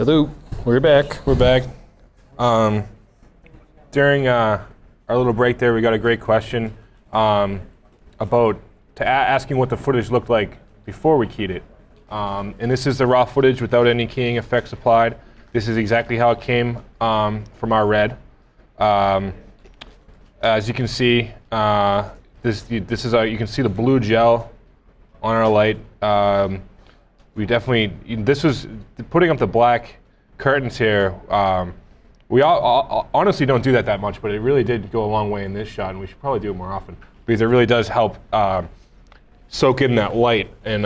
Hello, we're back. We're back. During our little break there, we got a great question about asking what the footage looked like before we keyed it. And this is the raw footage without any keying effects applied. This is exactly how it came from our red. As you can see, this is you can see the blue gel on our light. We definitely, this was putting up the black curtains here. We all honestly don't do that much, but it really did go a long way in this shot, and we should probably do it more often because it really does help soak in that light, and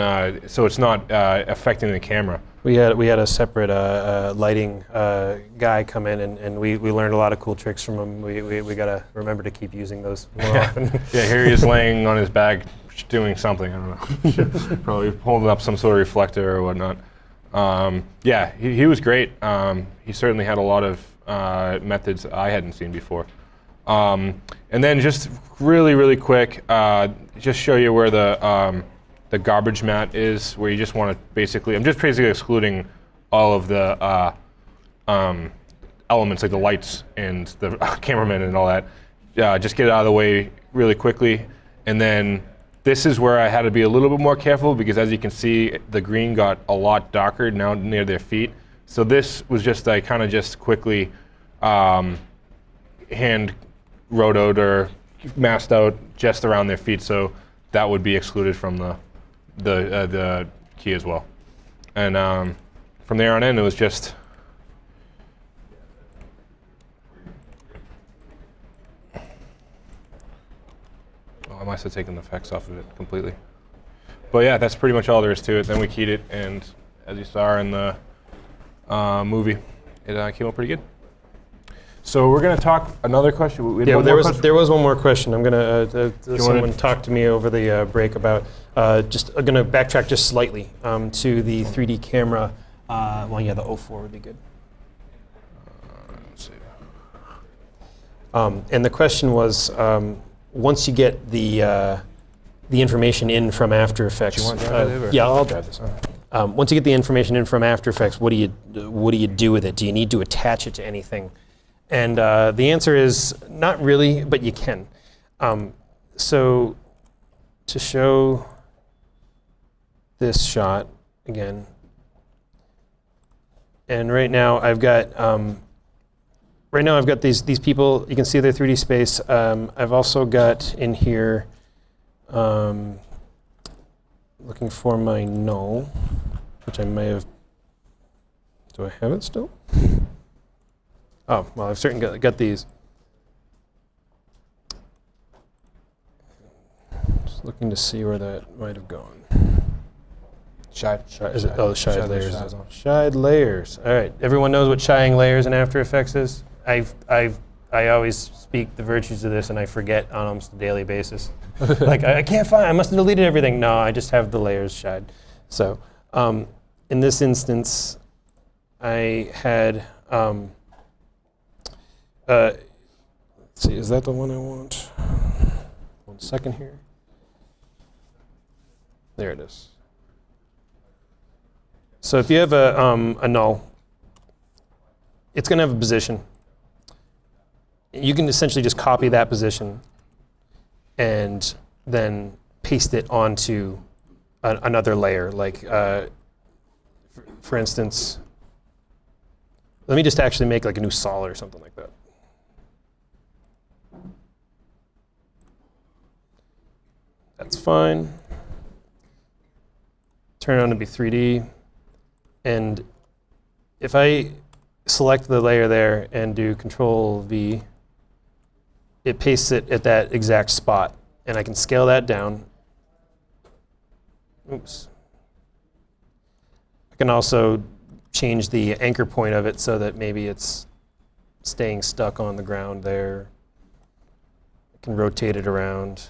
so it's not affecting the camera. We had a separate lighting guy come in, and we learned a lot of cool tricks from him. We gotta remember to keep using those more often. Yeah, here he is laying on his back doing something. I don't know, probably holding up some sort of reflector or whatnot. Yeah, he was great. He certainly had a lot of methods I hadn't seen before. And then just really quick, just show you where the garbage mat is, where you just want to basically, I'm just basically excluding all of the elements like the lights and the cameraman and all that. Just get it out of the way really quickly. And then this is where I had to be a little bit more careful because as you can see, the green got a lot darker now near their feet. So this was just, I kind of just quickly hand rotoed or masked out just around their feet. So that would be excluded from the key as well. And from there on in, it was just I must have taken the effects off of it completely. But yeah, that's pretty much all there is to it. Then we keyed it, and as you saw in the movie, it came out pretty good. So we're going to talk another question. Yeah, there was one more question. I'm going to someone talked to me over the break about I'm going to backtrack just slightly to the 3D camera. Well, yeah, the 04 would be good. Let's see. And the question was, once you get the information in from After Effects, do you want to drive it? Yeah, I'll drive this. Once you get the information in from After Effects, what do you do with it? Do you need to attach it to anything? And the answer is not really, but you can. So to show this shot again, and right now I've got these people. You can see their 3D space. I've also got in here looking for my null, which I may have. Do I have it still? Oh, well, I've certainly got these. Just looking to see where that might have gone. Shied layers. Shied layers. All right. Everyone knows what shying layers in After Effects is? I always speak the virtues of this, and I forget on almost a daily basis. Like, I can't find, I must have deleted everything. No, I just have the layers shied. So in this instance, I had, let's see, is that the one I want? 1 second here. There it is. So if you have a null, it's going to have a position. You can essentially just copy that position and then paste it onto another layer. Like, for instance, let me just actually make like a new solid or something like that. That's fine. Turn it on to be 3D. And if I select the layer there and do Control V, it pastes it at that exact spot. And I can scale that down. Oops. I can also change the anchor point of it so that maybe it's staying stuck on the ground there. I can rotate it around.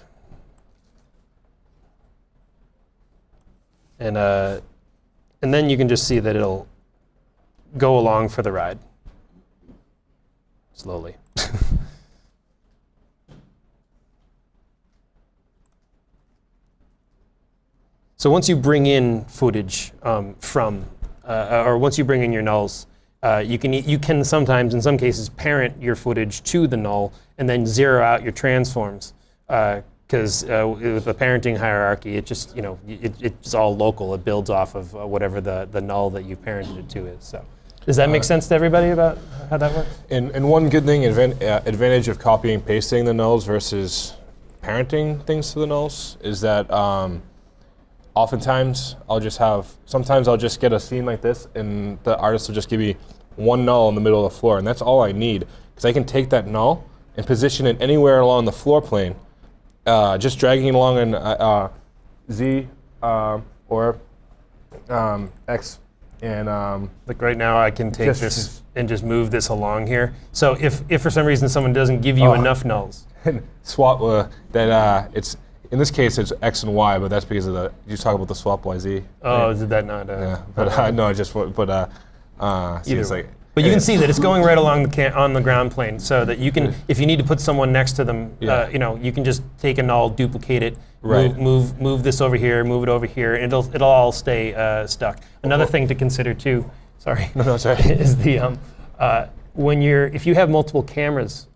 And then you can just see that it'll go along for the ride. Slowly. So once you bring in footage or once you bring in your nulls, You can sometimes, in some cases, parent your footage to the null and then zero out your transforms. Because with the parenting hierarchy, it just it's all local. It builds off of whatever the null that you parented it to is. So, does that make sense to everybody about how that works? And one good thing, advantage of copying and pasting the nulls versus parenting things to the nulls is that oftentimes sometimes I'll just get a scene like this, and the artist will just give me one null in the middle of the floor, and that's all I need, because I can take that null and position it anywhere along the floor plane, just dragging it along in Z or X, and like right now, I can take this and just move this along here. So if for some reason someone doesn't give you enough nulls, swap it's. In this case, it's X and Y, but that's because of you talk about the swap YZ. Oh, right? did that not? Yeah, but no, Either way. But you can see that it's going right along on the ground plane, so that you can, if you need to put someone next to them, you can just take a null, duplicate it, move this over here, move it over here, and it'll all stay stuck. Another thing to consider too, sorry, is the if you have multiple cameras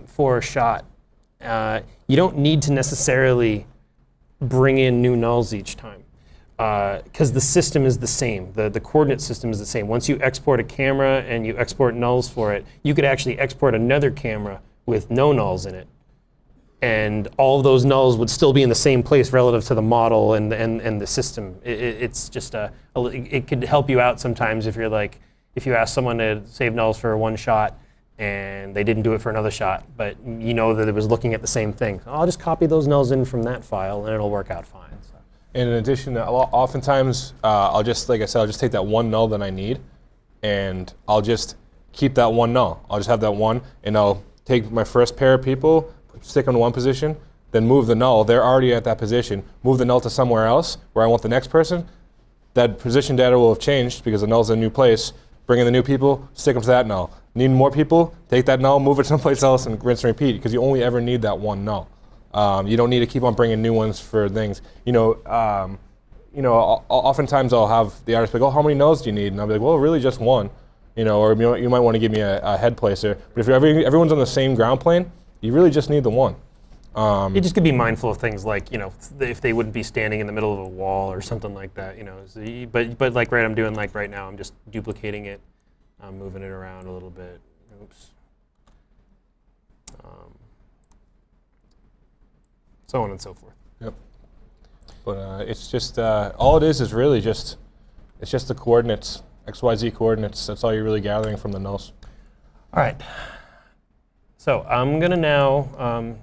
for a shot. You don't need to necessarily bring in new nulls each time, because the system is the same. The coordinate system is the same. Once you export a camera and you export nulls for it, you could actually export another camera with no nulls in it, and all of those nulls would still be in the same place relative to the model and the system. It's just it could help you out sometimes if you ask someone to save nulls for one shot, and they didn't do it for another shot, but you know that it was looking at the same thing. I'll just copy those nulls in from that file, and it'll work out fine. So. And in addition, oftentimes, I'll just take that one null that I need, and I'll just keep that one null. I'll just have that one, and I'll take my first pair of people, stick them in one position, then move the null. They're already at that position. Move the null to somewhere else where I want the next person. That position data will have changed because the null's in a new place. Bring in the new people, stick them to that null. Need more people? Take that null, move it someplace else, and rinse and repeat, because you only ever need that one null. You don't need to keep on bringing new ones for things. Oftentimes I'll have the artist be like, "Oh, how many nulls do you need?" And I'll be like, "Well, really just one." Or you might want to give me a head placer. But if everyone's on the same ground plane, you really just need the one. You just could be mindful of things like, if they wouldn't be standing in the middle of a wall or something like that, But like I'm doing like right now, I'm just duplicating it. I'm moving it around a little bit. Oops. So on and so forth. Yep. But it's just all it is really just the coordinates, XYZ coordinates. That's all you're really gathering from the nulls. All right. So I'm gonna now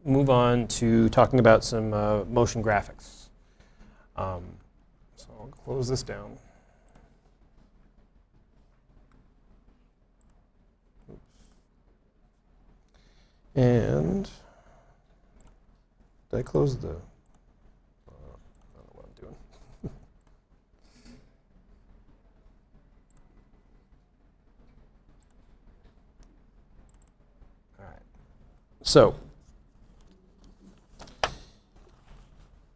move on to talking about some motion graphics. So I'll close this down. And did I close the? I don't know what I'm doing. All right. So,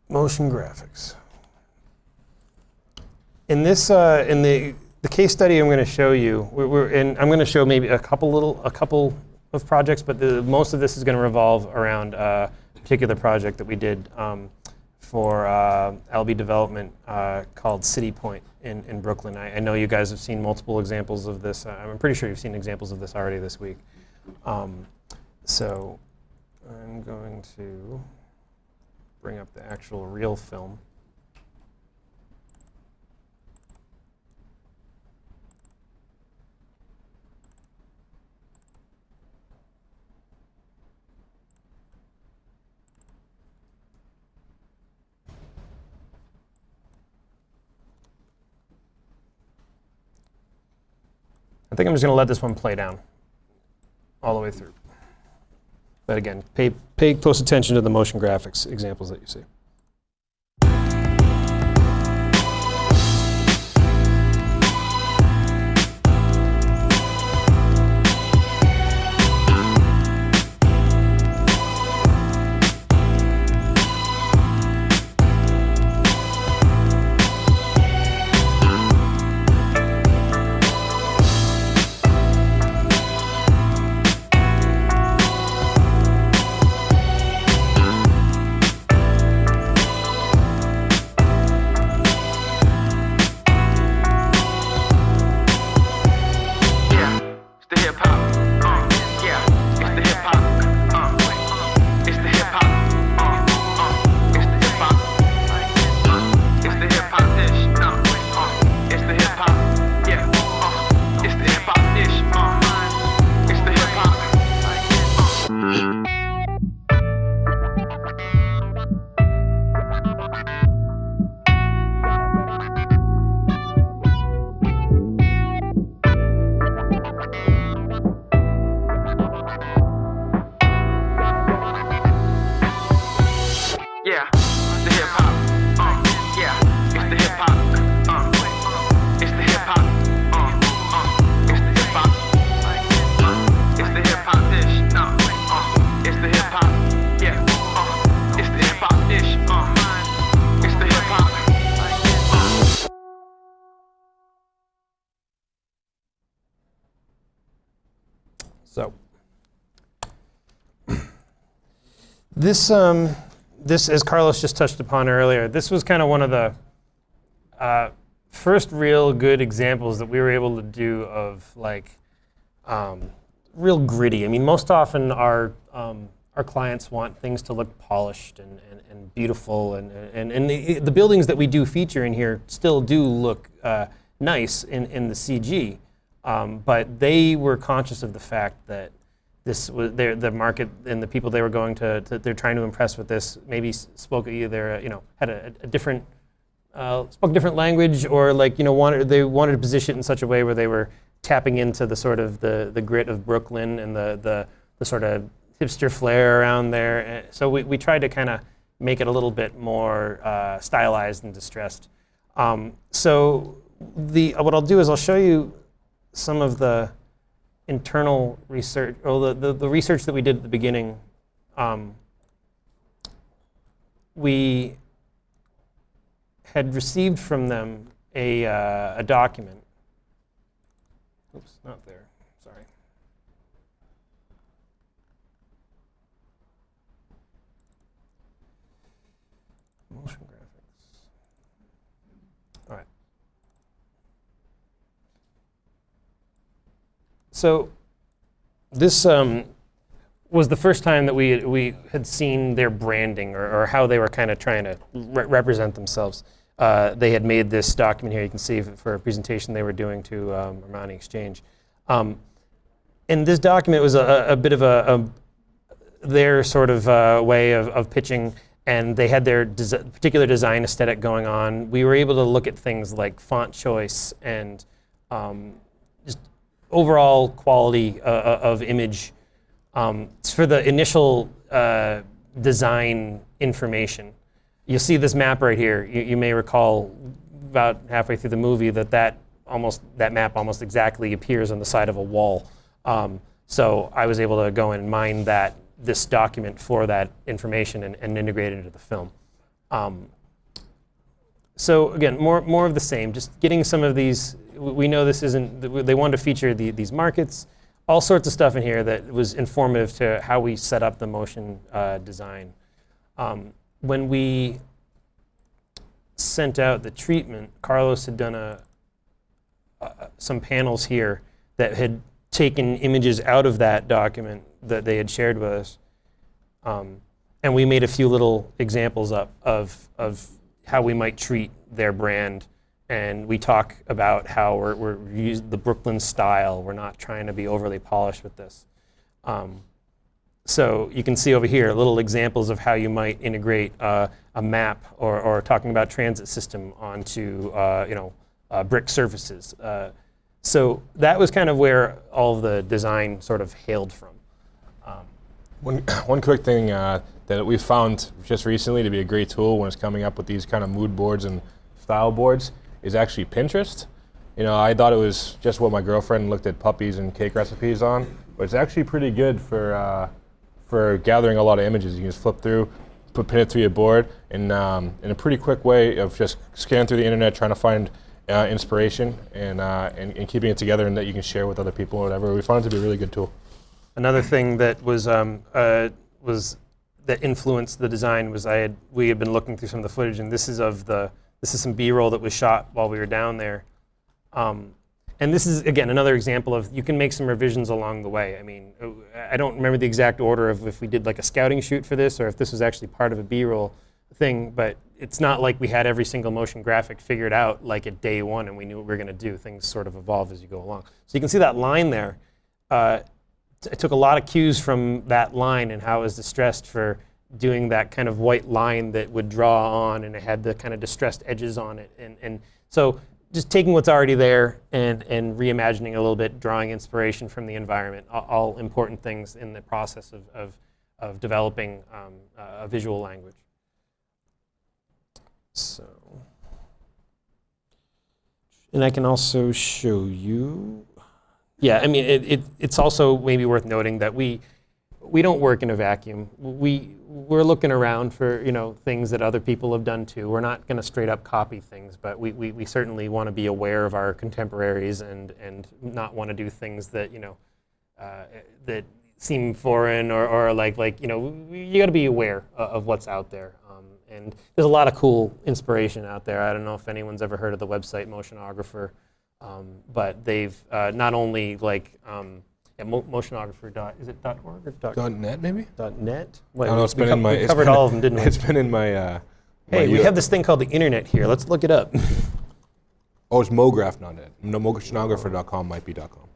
motion graphics. In this, in the case study I'm going to show you, I'm going to show maybe a couple of projects, but most of this is going to revolve around a particular project that we did for LB development called City Point in Brooklyn. I know you guys have seen multiple examples of this. I'm pretty sure you've seen examples of this already this week. So I'm going to bring up the actual real film. I think I'm just going to let this one play down all the way through. But again, pay close attention to the motion graphics examples that you see. So this, as Carlos just touched upon earlier, this was kind of one of the first real good examples that we were able to do of like real gritty. I mean, most often our clients want things to look polished and beautiful, and the buildings that we do feature in here still do look nice in the CG, but they were conscious of the fact that this was the market and the people they were going to they're trying to impress with this maybe spoke either had a different spoke a different language, or like they wanted to position it in such a way where they were tapping into the sort of the grit of Brooklyn and the sort of hipster flair around there. So we tried to kind of make it a little bit more stylized and distressed. So what I'll do is I'll show you some of the internal research, or the research that we did at the beginning. We had received from them a document. Oops, not there. Sorry. Motion graphics. All right. So this was the first time that we had seen their branding, or how they were kind of trying to represent themselves. They had made this document here, you can see, for a presentation they were doing to Armani Exchange. And this document was a bit of their sort of way of pitching, and they had their particular design aesthetic going on. We were able to look at things like font choice and just overall quality of image for the initial design information. You'll see this map right here. You may recall about halfway through the movie that map almost exactly appears on the side of a wall. So I was able to go and mine this document for that information and integrate it into the film. So again, more of the same, just getting some of these. We know this isn't, they wanted to feature these markets, all sorts of stuff in here that was informative to how we set up the motion design. When we sent out the treatment, Carlos had done some panels here that had taken images out of that document that they had shared with us. And we made a few little examples up of how we might treat their brand. And we talk about how we're using the Brooklyn style. We're not trying to be overly polished with this. So you can see over here little examples of how you might integrate a map or talking about transit system onto brick surfaces. So that was kind of where all of the design sort of hailed from. One quick thing that we found just recently to be a great tool when it's coming up with these kind of mood boards and style boards is actually Pinterest. I thought it was just what my girlfriend looked at puppies and cake recipes on, but it's actually pretty good for gathering a lot of images. You can just flip through, pin it through your board, and in a pretty quick way of just scanning through the internet, trying to find inspiration and keeping it together, and that you can share with other people or whatever. We found it to be a really good tool. Another thing that was that influenced the design was we had been looking through some of the footage, and this is some B-roll that was shot while we were down there. And this is, again, another example of you can make some revisions along the way. I mean, I don't remember the exact order of if we did like a scouting shoot for this or if this was actually part of a B-roll thing, but it's not like we had every single motion graphic figured out like at day one and we knew what we were going to do. Things sort of evolve as you go along. So you can see that line there. I took a lot of cues from that line and how it was distressed for doing that kind of white line that would draw on, and it had the kind of distressed edges on it. And so just taking what's already there and reimagining a little bit, drawing inspiration from the environment, all important things in the process of developing a visual language. So, and I can also show you. Yeah, I mean, it's also maybe worth noting that we don't work in a vacuum. We're looking around for things that other people have done too. We're not going to straight up copy things, but we certainly want to be aware of our contemporaries and not want to do things that that seem foreign or like you got to be aware of what's out there. And there's a lot of cool inspiration out there. I don't know if anyone's ever heard of the website Motionographer, but they've not only motionographer. Is it .org or .net maybe? .net? I don't know. It's been in my. We covered all of them, didn't we? It's been in my. Hey, we have this thing called the internet here. Let's look it up. Oh, it's mograph.net. No, motionographer.com might be .com.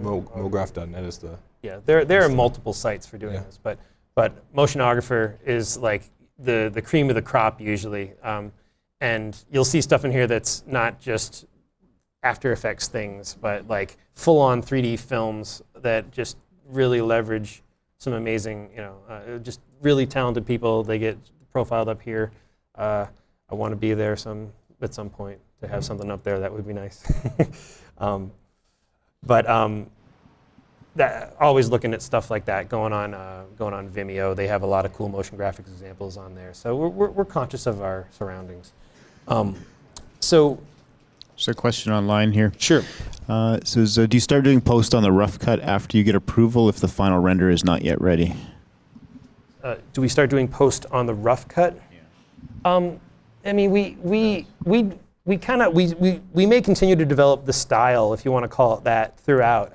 Mograph.net is the. Yeah, there are multiple sites for doing this, but Motionographer is like the cream of the crop usually, and you'll see stuff in here that's not just After Effects things, but like full-on 3D films that just really leverage some amazing, just really talented people. They get profiled up here. I want to be there at some point to have something up there. That would be nice. Always looking at stuff like that going on Vimeo. They have a lot of cool motion graphics examples on there. So we're conscious of our surroundings. So. There's a question online here. Sure. It says, do you start doing post on the rough cut after you get approval if the final render is not yet ready? Do we start doing post on the rough cut? Yeah. I mean, we may continue to develop the style, if you want to call it that, throughout.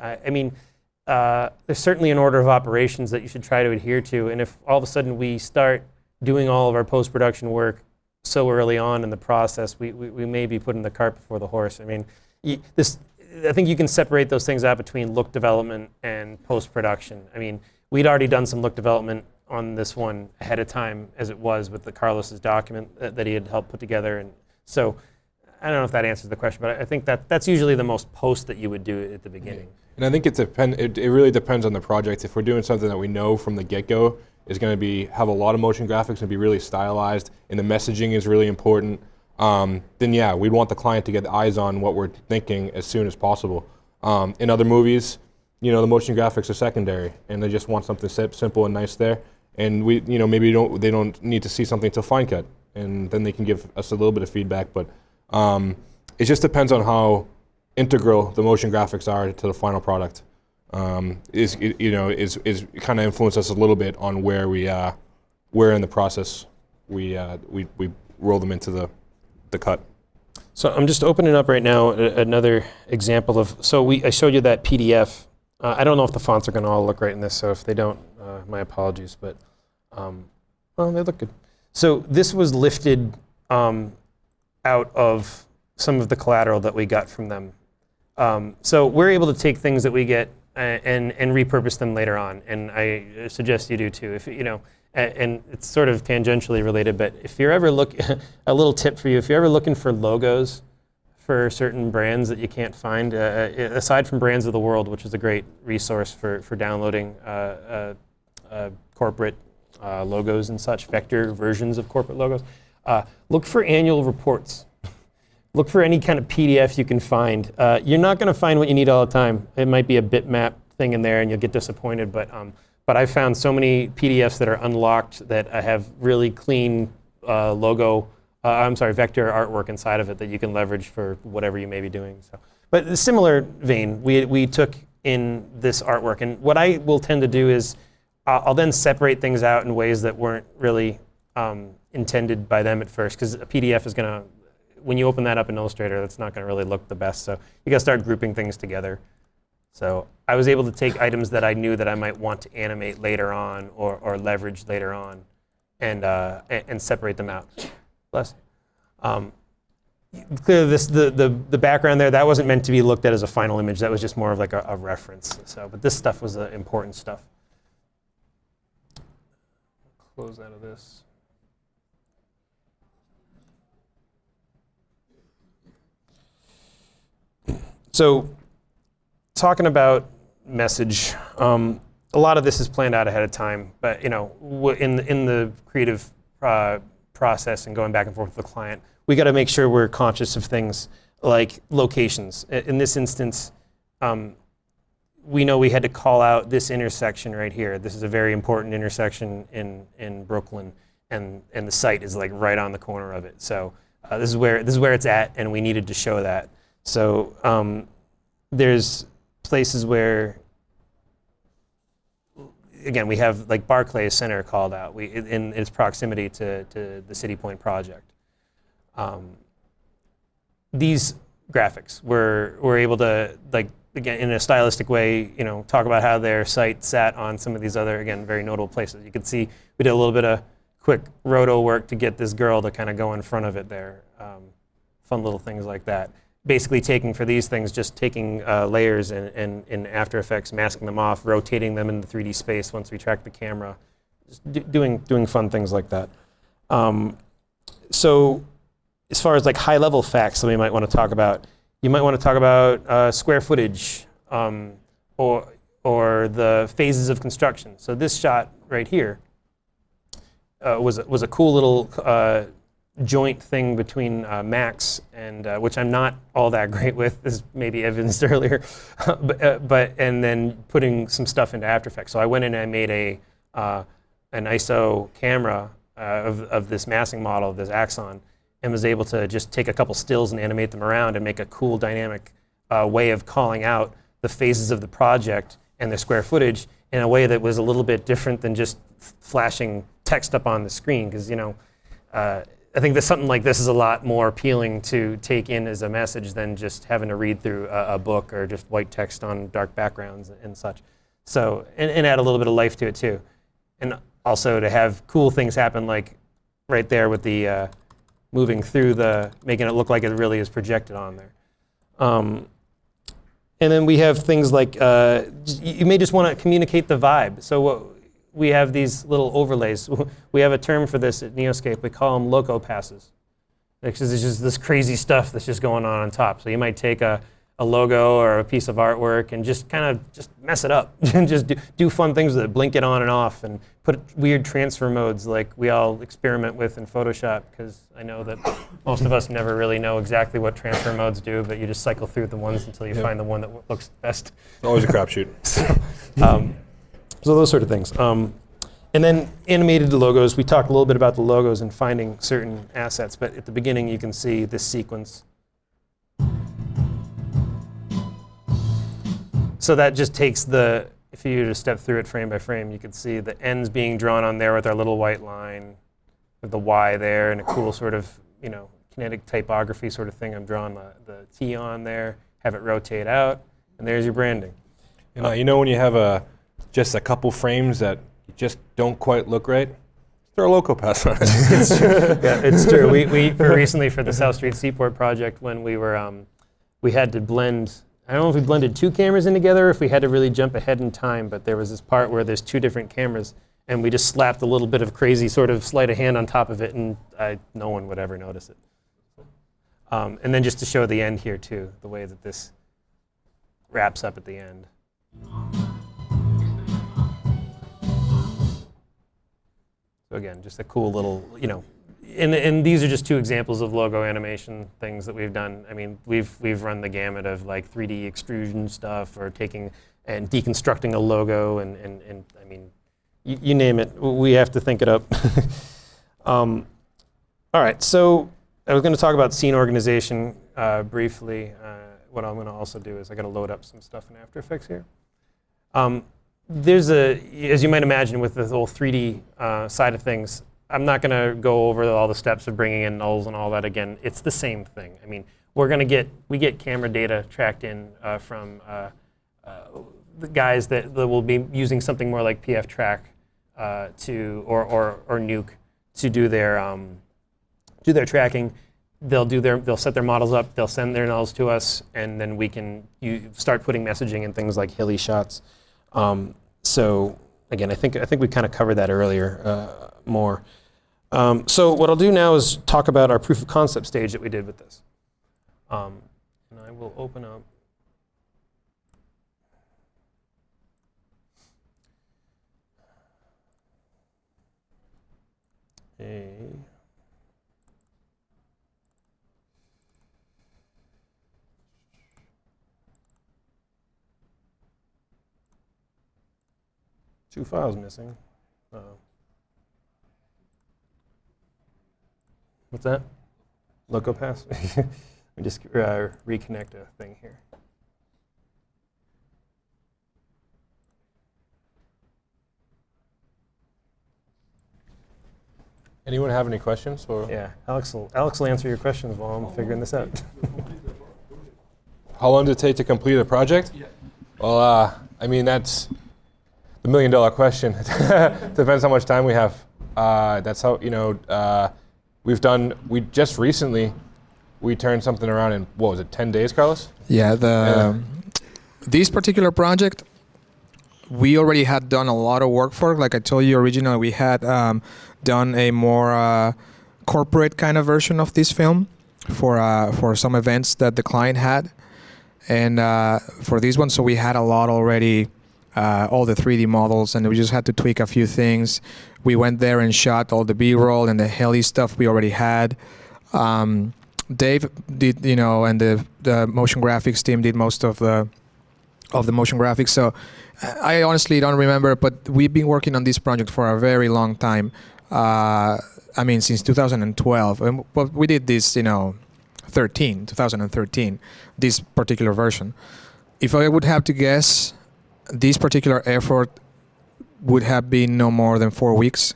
There's certainly an order of operations that you should try to adhere to, and if all of a sudden we start doing all of our post-production work so early on in the process, we may be putting the cart before the horse. I mean, I think you can separate those things out between look development and post-production. I mean, we'd already done some look development on this one ahead of time, as it was with the Carlos's document that he had helped put together, and so I don't know if that answers the question, but I think that's usually the most post that you would do at the beginning. And I think it really depends on the project. If we're doing something that we know from the get-go is going to have a lot of motion graphics and be really stylized, and the messaging is really important, then yeah, we'd want the client to get eyes on what we're thinking as soon as possible. In other movies, the motion graphics are secondary, and they just want something simple and nice there. And maybe they don't need to see something till fine cut, and then they can give us a little bit of feedback. But it just depends on how integral the motion graphics are to the final product. Is kind of influence us a little bit on where in the process we roll them into the cut. So I'm just opening up right now another example of. So I showed you that PDF. I don't know if the fonts are going to all look right in this. So if they don't, my apologies. But they look good. So this was lifted out of some of the collateral that we got from them. So we're able to take things that we get and repurpose them later on, and I suggest you do too. If and it's sort of tangentially related, but if you're ever a little tip for you, if you're ever looking for logos for certain brands that you can't find, aside from Brands of the World, which is a great resource for downloading corporate logos and such, vector versions of corporate logos, look for annual reports. Look for any kind of PDF you can find. You're not going to find what you need all the time. It might be a bitmap thing in there and you'll get disappointed, but I've found so many PDFs that are unlocked that have really clean vector artwork inside of it that you can leverage for whatever you may be doing. So, but in a similar vein, we took in this artwork, and what I will tend to do is I'll then separate things out in ways that weren't really intended by them at first, because a PDF is going to, when you open that up in Illustrator, that's not going to really look the best. So you got to start grouping things together. So I was able to take items that I knew that I might want to animate later on or leverage later on, and separate them out. Bless you. Clearly, the background there, that wasn't meant to be looked at as a final image. That was just more of like a reference. So, but this stuff was the important stuff. Close out of this. So, talking about message, a lot of this is planned out ahead of time. But in the creative process and going back and forth with the client, we got to make sure we're conscious of things like locations. In this instance, we know we had to call out this intersection right here. This is a very important intersection in Brooklyn, and the site is like right on the corner of it. So this is where it's at, and we needed to show that. So there's places where again, we have like Barclays Center called out in its proximity to the City Point project. These graphics we're able to, like, again, in a stylistic way, you know, talk about how their site sat on some of these other, again, very notable places. You can see we did a little bit of quick roto work to get this girl to kind of go in front of it there. Fun little things like that. Basically taking, for these things, just taking layers in After Effects, masking them off, rotating them in the 3D space once we track the camera, just doing fun things like that. So as far as like high-level facts that we might want to talk about, you might want to talk about square footage or the phases of construction. So this shot right here was a cool little joint thing between Max and which I'm not all that great with, as maybe evidenced earlier, and then putting some stuff into After Effects. So I went in and I made an ISO camera of this massing model of this axon, and was able to just take a couple stills and animate them around and make a cool dynamic way of calling out the phases of the project and the square footage in a way that was a little bit different than just flashing text up on the screen. Because, you know, I think that something like this is a lot more appealing to take in as a message than just having to read through a book or just white text on dark backgrounds and such. So, and add a little bit of life to it too. And also to have cool things happen, like right there with the moving through making it look like it really is projected on there. And then we have things like, you may just want to communicate the vibe. So we have these little overlays. We have a term for this at Neoscape. We call them loco passes. Because it's just this crazy stuff that's just going on top. So you might take a logo or a piece of artwork and just kind of just mess it up and just do fun things with it, blink it on and off, and put weird transfer modes like we all experiment with in Photoshop, because I know that most of us never really know exactly what transfer modes do, but you just cycle through the ones until you find the one that looks best. Always a crapshoot. So those sort of things. And then animated logos. We talked a little bit about the logos and finding certain assets, but at the beginning you can see this sequence. So that just takes if you were to step through it frame by frame, you could see the ends being drawn on there with our little white line, with the Y there, and a cool sort of, you know, kinetic typography sort of thing. I'm drawing the T on there, have it rotate out, and there's your branding. You know when you have just a couple frames that just don't quite look right? Throw a loco pass on it. It's true. Yeah, it's true. We recently for the South Street Seaport project, when we were, we had to blend. I don't know if we blended two cameras in together or if we had to really jump ahead in time, but there was this part where there's two different cameras, and we just slapped a little bit of crazy sort of sleight of hand on top of it, and no one would ever notice it. And then just to show the end here too, the way that this wraps up at the end. So again, just a cool little, you know, and these are just two examples of logo animation things that we've done. I mean, we've run the gamut of like 3D extrusion stuff, or taking and deconstructing a logo, and I mean, you name it, we have to think it up. All right, so I was going to talk about scene organization briefly. What I'm going to also do is I got to load up some stuff in After Effects here. There's as you might imagine, with the whole 3D side of things, I'm not going to go over all the steps of bringing in nulls and all that again. It's the same thing. I mean, we get camera data tracked in from the guys that will be using something more like PF Track or Nuke to do their tracking. They'll set their models up. They'll send their nulls to us, and then we can start putting messaging in things like hilly shots. So again, I think we kind of covered that earlier more. So what I'll do now is talk about our proof of concept stage that we did with this. And I will open up a two files missing. What's that? Loco pass? Let me just reconnect a thing here. Anyone have any questions? Or Yeah, Alex will answer your questions while I'm figuring this out. how long did it take to complete a project? Well, I mean, that's the $1 million question. Depends how much time we have. That's how, we just recently, we turned something around in, what was it, 10 days, Carlos? Yeah, this particular project, we already had done a lot of work for it. Like I told you originally, we had done a more corporate kind of version of this film for some events that the client had. And for this one, so we had a lot already, all the 3D models, and we just had to tweak a few things. We went there and shot all the B-roll and the heli stuff we already had. Dave did, and the motion graphics team did most of the motion graphics. So I honestly don't remember, but we've been working on this project for a very long time. Since 2012. But we did this, 2013, this particular version. If I would have to guess, this particular effort would have been no more than 4 weeks,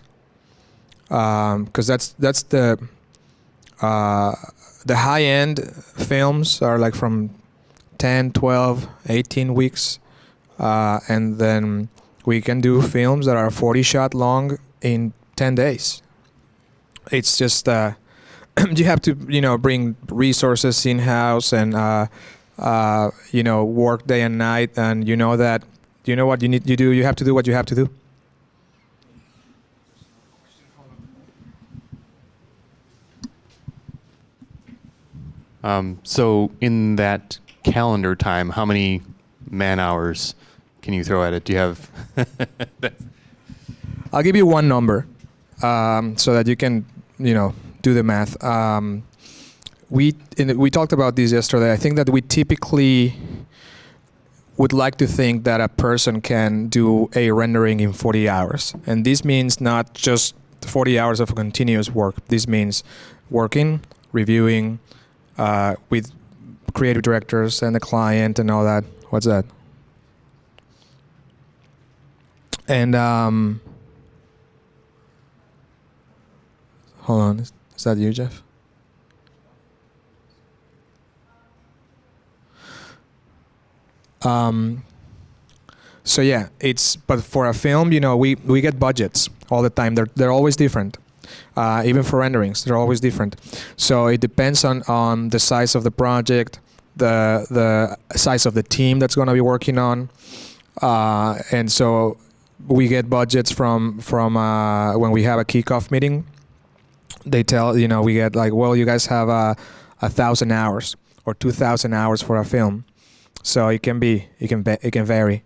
because that's the high-end films are like from 10, 12, 18 weeks, and then we can do films that are 40 shot long in 10 days. It's just you have to bring resources in-house and work day and night, and that what you have to do what you have to do. So in that calendar time, how many man hours can you throw at it? Do you have? I'll give you one number, so that you can, do the math. We talked about this yesterday. I think that we typically would like to think that a person can do a rendering in 40 hours. And this means not just 40 hours of continuous work. This means working, reviewing, with creative directors and the client and all that. What's that? And hold on, is that you, Jeff? So yeah, but for a film, we get budgets all the time. They're always different. Even for renderings, they're always different. So it depends on the size of the project, the size of the team that's going to be working on, and so we get budgets from when we have a kickoff meeting. They tell we get like, well, you guys have 1,000 hours or 2,000 hours for a film. So it can vary.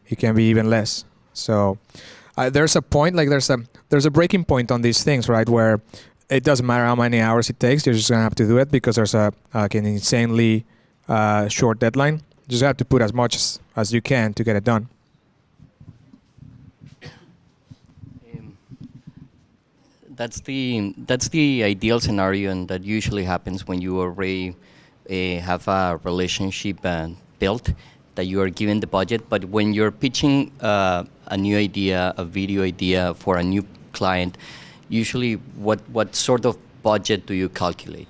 It can be even less. So there's a point, like there's a breaking point on these things, right? Where it doesn't matter how many hours it takes. You're just gonna have to do it because there's an insanely short deadline. You just have to put as much as you can to get it done. That's the ideal scenario, and that usually happens when you already have a relationship built, that you are given the budget. But when you're pitching a new idea, a video idea for a new client, usually what sort of budget do you calculate?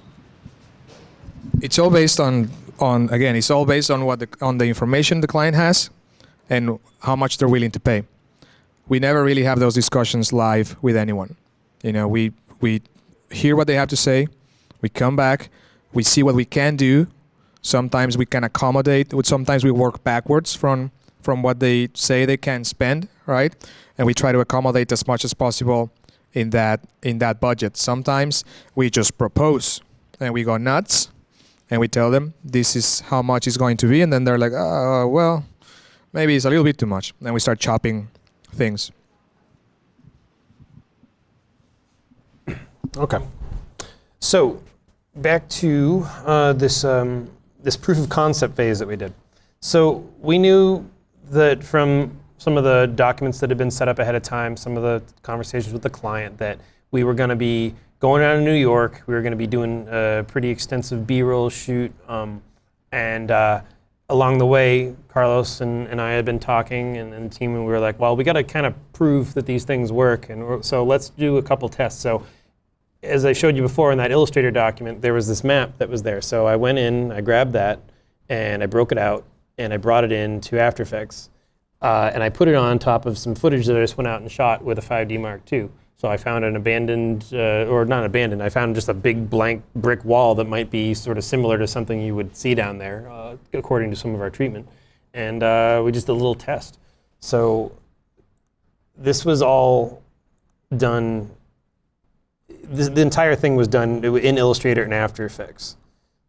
It's all based on it's all based on on the information the client has and how much they're willing to pay. We never really have those discussions live with anyone. We hear what they have to say, we come back, we see what we can do. Sometimes we can accommodate, sometimes we work backwards from what they say they can spend, right? And we try to accommodate as much as possible in that budget. Sometimes we just propose and we go nuts and we tell them this is how much it's going to be, and then they're like, oh, well, maybe it's a little bit too much. And we start chopping things. Okay. So back to this proof of concept phase that we did. So we knew that from some of the documents that had been set up ahead of time, some of the conversations with the client, that we were going to be going down to New York. We were going to be doing a pretty extensive B-roll shoot. And along the way, Carlos and I had been talking and the team, and we were like, well, we got to kind of prove that these things work. And so let's do a couple tests. So as I showed you before in that Illustrator document, there was this map that was there. So I went in, I grabbed that, and I broke it out, and I brought it into After Effects. And I put it on top of some footage that I just went out and shot with a 5D Mark II. So I found an abandoned, or not abandoned, I found just a big blank brick wall that might be sort of similar to something you would see down there, according to some of our treatment. And we just did a little test. So this was all done, the entire thing was done in Illustrator and After Effects.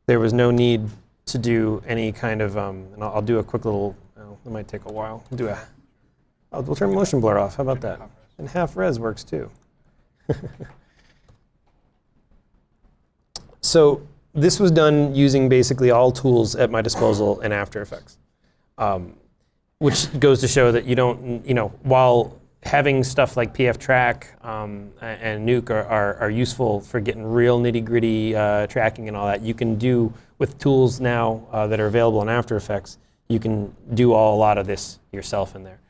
There was no need to do any kind of, and I'll do a quick little, it might take a while. We'll turn motion blur off, how about that? And half res works too. So this was done using basically all tools at my disposal in After Effects, which goes to show that you don't, while having stuff like PF Track and Nuke are useful for getting real nitty-gritty tracking and all that, you can do with tools now that are available in After Effects, you can do a lot of this yourself in there.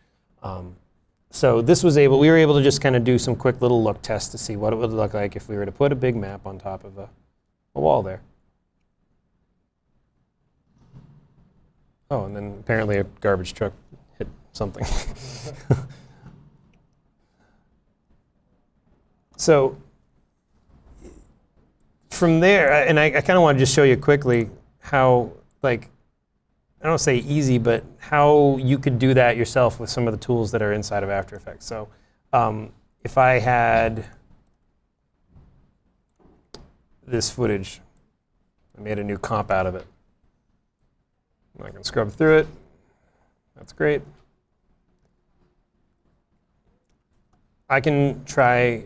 So we were able to just kind of do some quick little look tests to see what it would look like if we were to put a big map on top of a wall there. Oh, and then apparently a garbage truck hit something. So from there, and I kind of want to just show you quickly how, I don't say easy, but how you could do that yourself with some of the tools that are inside of After Effects. So if I had this footage, I made a new comp out of it. I can scrub through it. That's great. I can try,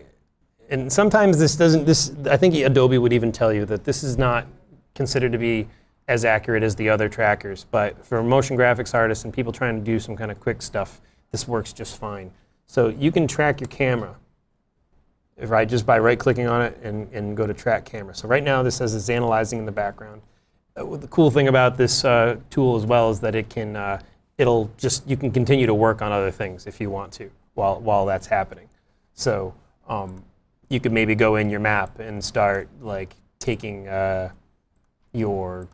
and sometimes I think Adobe would even tell you that this is not considered to be as accurate as the other trackers, but for motion graphics artists and people trying to do some kind of quick stuff, this works just fine. So you can track your camera, right, just by right-clicking on it and go to track camera. So right now this says it's analyzing in the background. The cool thing about this tool as well is that it can, you can continue to work on other things if you want to while that's happening. So you could maybe go in your map and start taking your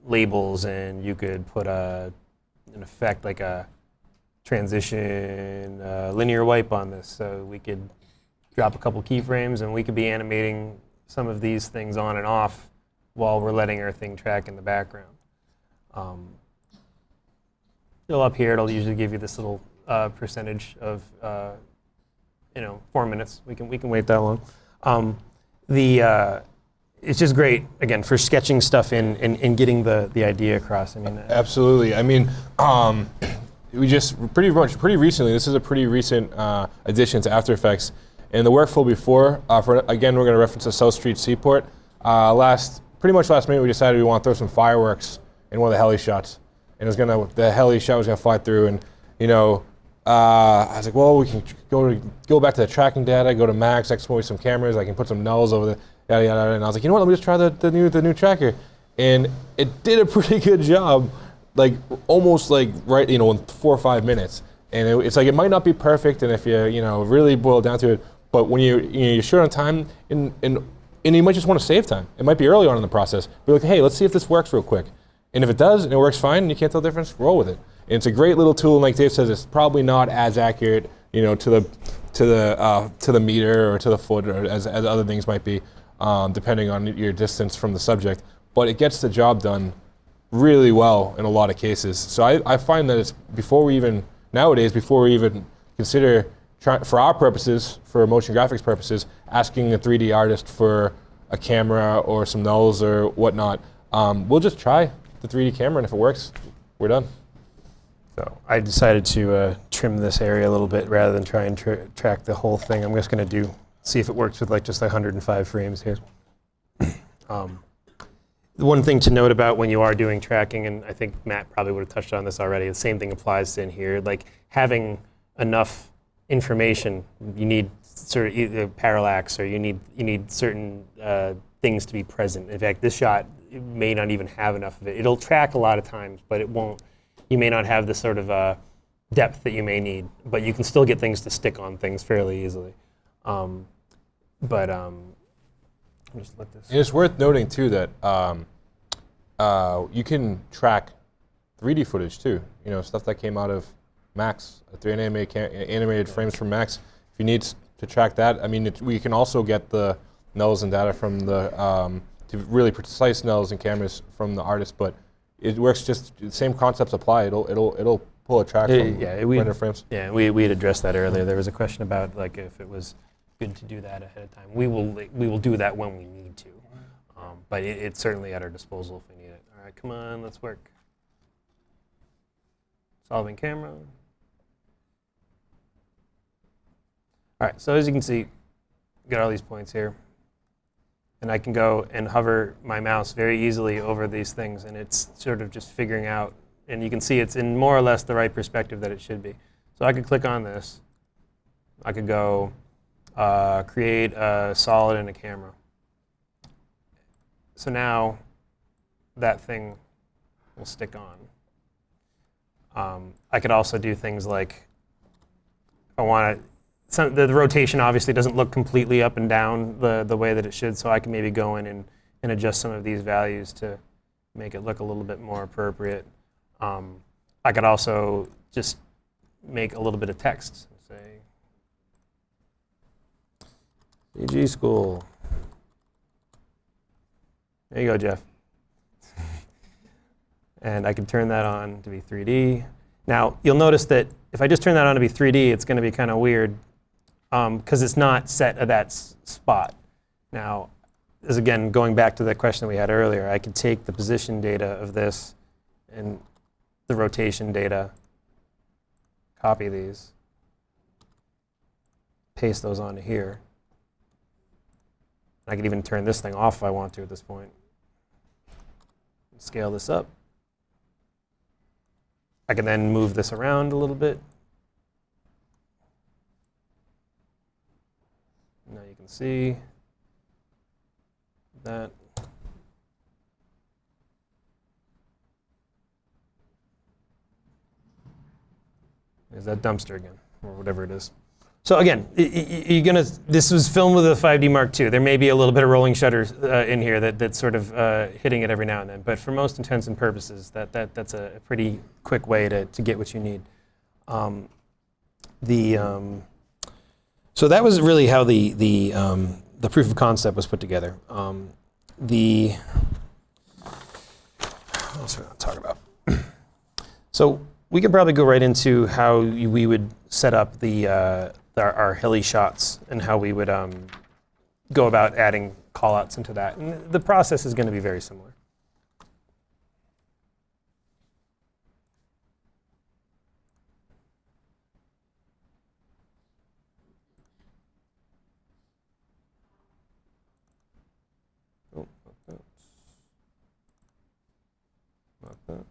labels, and you could put an effect like a transition linear wipe on this. So we could drop a couple keyframes and we could be animating some of these things on and off while we're letting our thing track in the background. Up here, it'll usually give you this little percentage of 4 minutes. We can wait that long. It's just great, again, for sketching stuff in and getting the idea across. I mean, absolutely. I mean, we just pretty recently. This is a pretty recent addition to After Effects. In the workflow before, again, we're going to reference the South Street Seaport. Pretty much last minute, we decided we want to throw some fireworks in one of the heli shots, and the heli shot was going to fly through, and I was like, well, we can go back to the tracking data, go to Max, export some cameras. I can put some nulls over the yada yada. And I was like, you know what? Let me just try the new tracker, and it did a pretty good job, almost right in 4 or 5 minutes. And it's it might not be perfect, and if you really boil down to it, but when you're short on time, and you might just want to save time. It might be early on in the process. Be like, hey, let's see if this works real quick. And if it does and it works fine and you can't tell the difference, roll with it. And it's a great little tool, and like Dave says, it's probably not as accurate, to the meter or to the foot or as other things might be, depending on your distance from the subject. But it gets the job done really well in a lot of cases. So I find that it's before we even consider for our purposes, for motion graphics purposes, asking a 3D artist for a camera or some nulls or whatnot, we'll just try the 3D camera, and if it works, we're done. So I decided to trim this area a little bit rather than try and track the whole thing. I'm just going to see if it works with just 105 frames here. The one thing to note about when you are doing tracking, and I think Matt probably would have touched on this already, the same thing applies in here. Having enough information, you need sort of either parallax, or you need certain things to be present. In fact, this shot may not even have enough of it. It'll track a lot of times, but it won't. You may not have the sort of depth that you may need, but you can still get things to stick on things fairly easily. Just let this. And it's worth noting too that you can track 3D footage too. You know, stuff that came out of Max, 3D animated frames from Max. If you need to track that, I mean, we can also get the nulls and data from the to really precise nulls and cameras from the artist, but it works just the same concepts apply. It'll pull a track from render frames. Yeah, we had addressed that earlier. There was a question about like if it was good to do that ahead of time. We will do that when we need to, but it's certainly at our disposal if we need it. All right, come on, let's work. Solving camera. All right, so as you can see, got all these points here. And I can go and hover my mouse very easily over these things, and it's sort of just figuring out, and you can see it's in more or less the right perspective that it should be. So I could click on this. I could go create a solid and a camera. So now that thing will stick on. I could also do things like, I want to, the rotation obviously doesn't look completely up and down the way that it should, so I can maybe go in and adjust some of these values to make it look a little bit more appropriate. I could also just make a little bit of text. Say, CG School. There you go, Jeff. And I can turn that on to be 3D. Now, you'll notice that if I just turn that on to be 3D, it's going to be kind of weird because it's not set at that spot. Now, as again, going back to the question we had earlier, I could take the position data of this and the rotation data, copy these, paste those onto here. I could even turn this thing off if I want to at this point. Scale this up. I can then move this around a little bit. Now you can see that. There's that dumpster again, or whatever it is. So again, this was filmed with a 5D Mark II. There may be a little bit of rolling shutters in here that's sort of hitting it every now and then. But for most intents and purposes, that's a pretty quick way to get what you need. So that was really how the proof of concept was put together. What else are we going to talk about? So we could probably go right into how we would set up our heli shots and how we would go about adding callouts into that. And the process is going to be very similar. Oh, not that.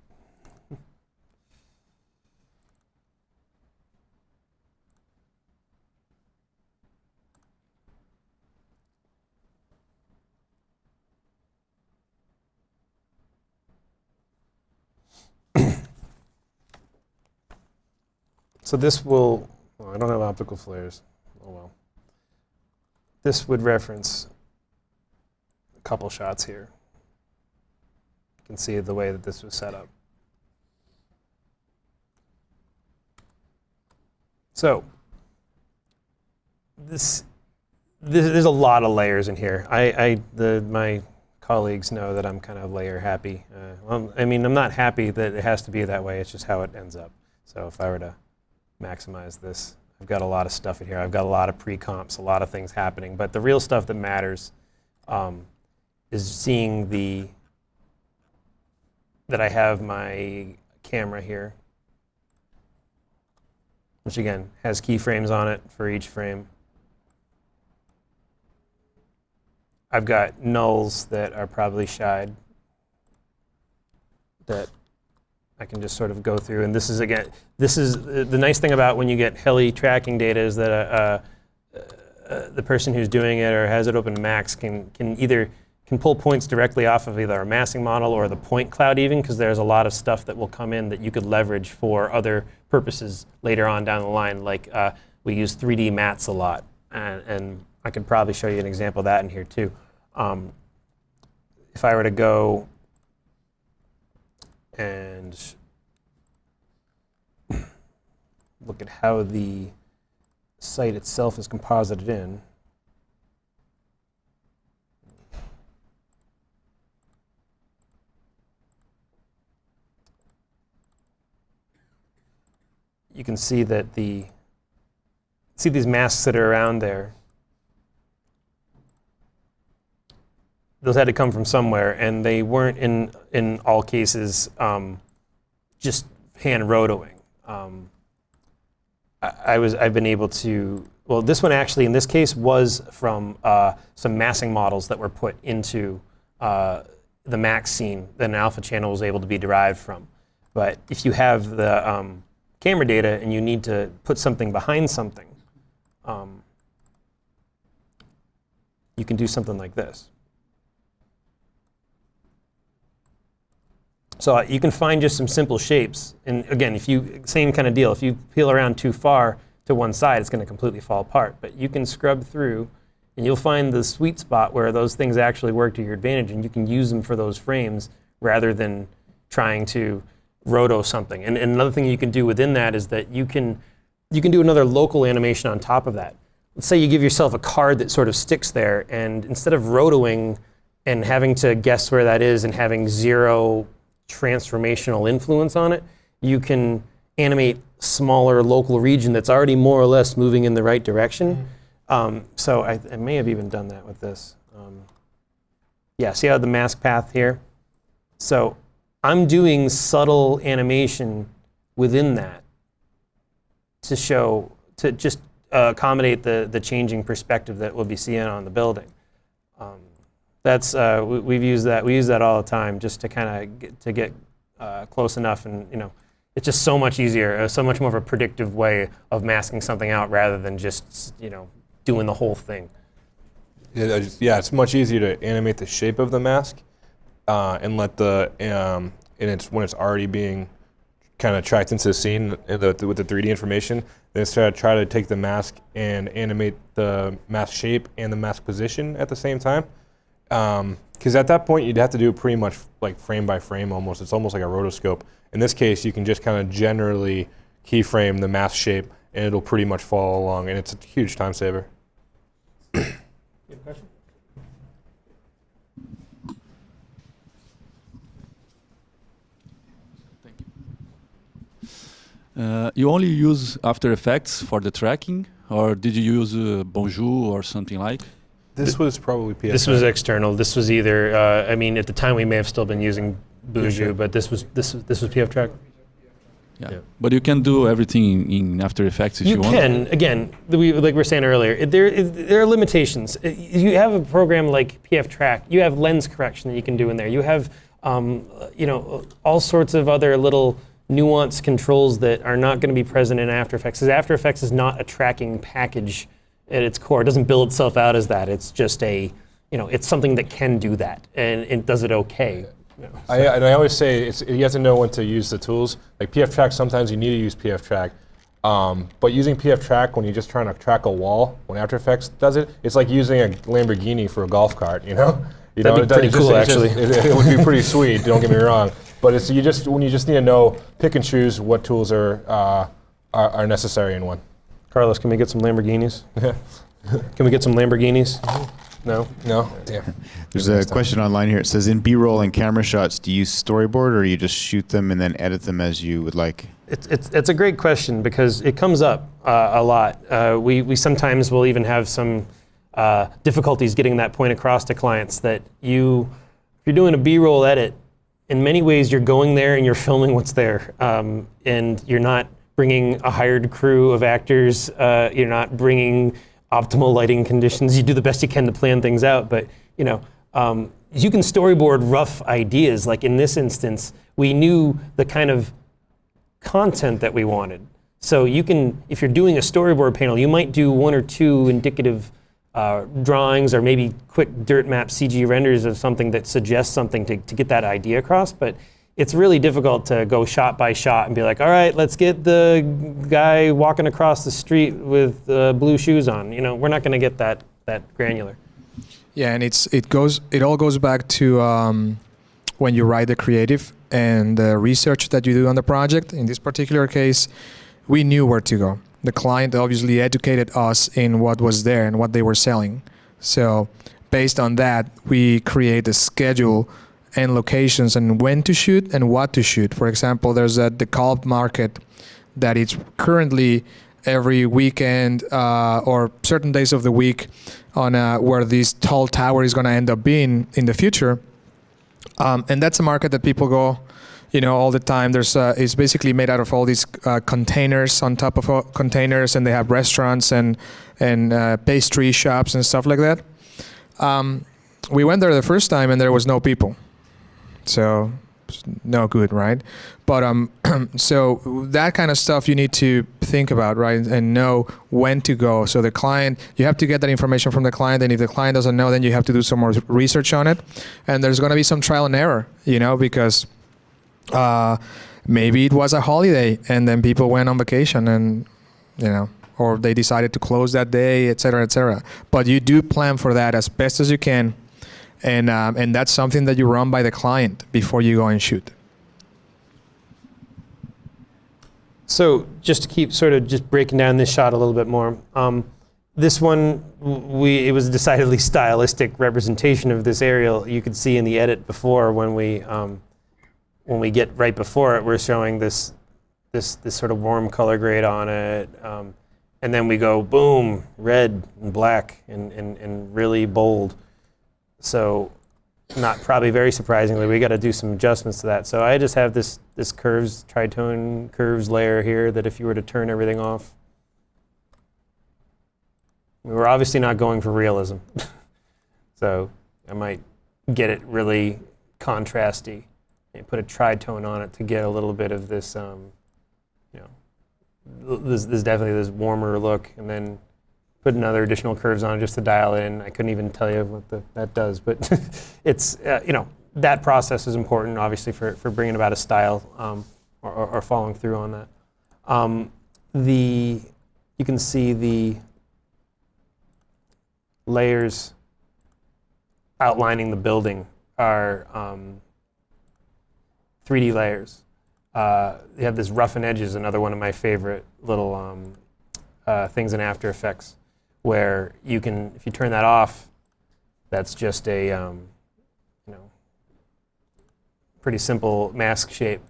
So this will, well, I don't have optical flares. Oh well. This would reference a couple shots here. You can see the way that this was set up. So there's a lot of layers in here. My colleagues know that I'm kind of layer happy. Well, I mean, I'm not happy that it has to be that way. It's just how it ends up. So if I were to maximize this, I've got a lot of stuff in here. I've got a lot of pre-comps, a lot of things happening. But the real stuff that matters is seeing that I have my camera here, which again has keyframes on it for each frame. I've got nulls that are probably shied that I can just sort of go through. And this is the nice thing about when you get heli tracking data is that the person who's doing it or has it open to Max can pull points directly off of either a massing model or the point cloud even, because there's a lot of stuff that will come in that you could leverage for other purposes later on down the line. Like we use 3D mats a lot, and I could probably show you an example of that in here too. If I were to go and look at how the site itself is composited in, you can see that see these masks that are around there. Those had to come from somewhere, and they weren't in all cases just hand rotoing. I've been able to, well, this one actually in this case was from some massing models that were put into the max scene that an alpha channel was able to be derived from. But if you have the camera data and you need to put something behind something, you can do something like this. So you can find just some simple shapes. And again, same kind of deal. If you peel around too far to one side, it's going to completely fall apart. But you can scrub through, and you'll find the sweet spot where those things actually work to your advantage, and you can use them for those frames rather than trying to roto something. And another thing you can do within that is that you can do another local animation on top of that. Let's say you give yourself a card that sort of sticks there, and instead of rotoing and having to guess where that is and having zero transformational influence on it, you can animate smaller local region that's already more or less moving in the right direction. So I may have even done that with this. Yeah, see how the mask path here? So I'm doing subtle animation within that to just accommodate the changing perspective that we'll be seeing on the building. We use that all the time just to kind of get close enough, and it's just so much easier, so much more of a predictive way of masking something out rather than just doing the whole thing. Yeah, it's much easier to animate the shape of the mask and let and it's when it's already being kind of tracked into the scene with the 3D information. Then it's try to take the mask and animate the mask shape and the mask position at the same time. Because at that point, you'd have to do it pretty much like frame by frame almost. It's almost like a rotoscope. In this case, you can just kind of generally keyframe the mask shape, and it'll pretty much follow along, and it's a huge time saver. You have a question? You only use After Effects for the tracking, or did you use Bonjour or something like? This was probably PS. This was external. This was either. I mean, at the time we may have still been using Buju, but this was PF Track. Yeah. But you can do everything in After Effects if you want. You can. Again, like we were saying earlier, there are limitations. You have a program like PF Track. You have lens correction that you can do in there. You have all sorts of other little nuanced controls that are not going to be present in After Effects. Because After Effects is not a tracking package at its core. It doesn't build itself out as that. It's just it's something that can do that, and it does it okay. I always say you have to know when to use the tools. Like PF Track, sometimes you need to use PF Track. But using PF Track when you're just trying to track a wall, when After Effects does it, it's like using a Lamborghini for a golf cart, That'd be pretty cool, actually. It would be pretty sweet, don't get me wrong. But when you just need to know, pick and choose what tools are necessary in one. Carlos, can we get some Lamborghinis? Can we get some Lamborghinis? No? No? Damn. There's a question online here. It says, in B-roll and camera shots, do you use storyboard, or you just shoot them and then edit them as you would like? It's a great question because it comes up a lot. We sometimes will even have some difficulties getting that point across to clients that if you're doing a B-roll edit, in many ways you're going there and you're filming what's there, and you're not bringing a hired crew of actors, you're not bringing optimal lighting conditions. You do the best you can to plan things out, but you can storyboard rough ideas. Like in this instance, we knew the kind of content that we wanted. So you can, if you're doing a storyboard panel, you might do one or two indicative drawings or maybe quick dirt map CG renders of something that suggests something to get that idea across, but it's really difficult to go shot by shot and be like, all right, let's get the guy walking across the street with blue shoes on. We're not going to get that granular. Yeah, and it all goes back to when you write the creative and the research that you do on the project. In this particular case, we knew where to go. The client obviously educated us in what was there and what they were selling. So based on that, we create a schedule and locations and when to shoot and what to shoot. For example, there's a DeKalb market that it's currently every weekend or certain days of the week on where this tall tower is going to end up being in the future. And that's a market that people go, all the time. There's it's basically made out of all these containers on top of containers, and they have restaurants and pastry shops and stuff like that. We went there the first time, and there was no people. So no good, right? But so that kind of stuff you need to think about, right, and know when to go. So the client, you have to get that information from the client, and if the client doesn't know, then you have to do some more research on it. And there's going to be some trial and error, because maybe it was a holiday, and then people went on vacation, and or they decided to close that day, et cetera, et cetera. But you do plan for that as best as you can. And that's something that you run by the client before you go and shoot. So just to keep sort of just breaking down this shot a little bit more, this one, it was a decidedly stylistic representation of this aerial. You could see in the edit before when we get right before it, we're showing this sort of warm color grade on it. And then we go boom, red and black and really bold. So not probably very surprisingly, we got to do some adjustments to that. So I just have this curves, tritone curves layer here that if you were to turn everything off, we were obviously not going for realism. So I might get it really contrasty and put a tritone on it to get a little bit of this, this definitely this warmer look, and then put another additional curves on it just to dial in. I couldn't even tell you what that does, but it's, that process is important, obviously, for bringing about a style or following through on that. You can see the layers outlining the building are 3D layers. You have this roughen edges, another one of my favorite little things in After Effects, where you can, if you turn that off, that's just a pretty simple mask shape.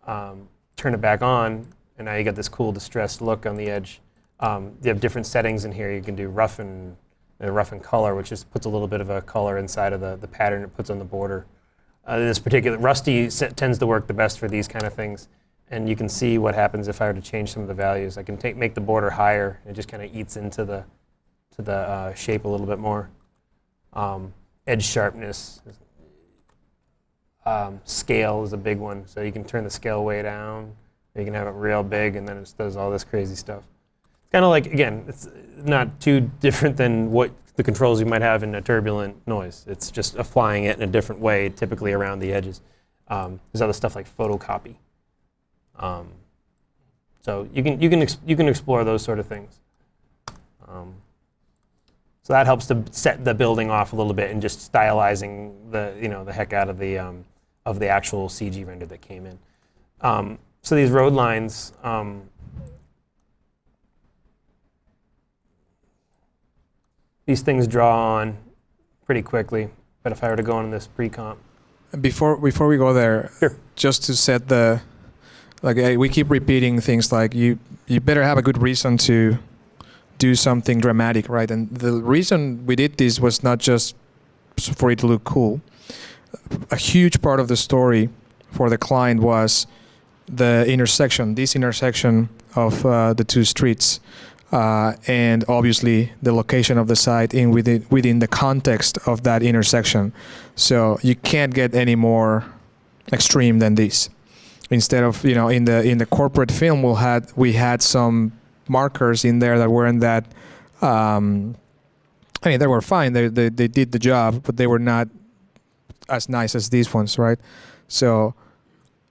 Turn it back on, and now you got this cool distressed look on the edge. You have different settings in here. You can do rough and color, which just puts a little bit of a color inside of the pattern it puts on the border. This particular Rusty tends to work the best for these kind of things, and you can see what happens if I were to change some of the values. I can make the border higher. It just kind of eats into the shape a little bit more. Edge sharpness, scale is a big one. So you can turn the scale way down. You can have it real big, and then it does all this crazy stuff. It's kind of like, again, it's not too different than what the controls you might have in a turbulent noise. It's just applying it in a different way, typically around the edges. There's other stuff like photocopy. So you can explore those sort of things. So that helps to set the building off a little bit and just stylizing the heck out of the actual CG render that came in. So these road lines. These things draw on pretty quickly, but if I were to go on this pre-comp. Before we go there, sure. Just to set we keep repeating things like you better have a good reason to do something dramatic, right? And the reason we did this was not just for it to look cool. A huge part of the story for the client was this intersection of the two streets. And obviously the location of the site within the context of that intersection. So you can't get any more extreme than this. Instead of in the corporate film we had some markers in there that weren't that. They were fine. They did the job, but they were not as nice as these ones, right? So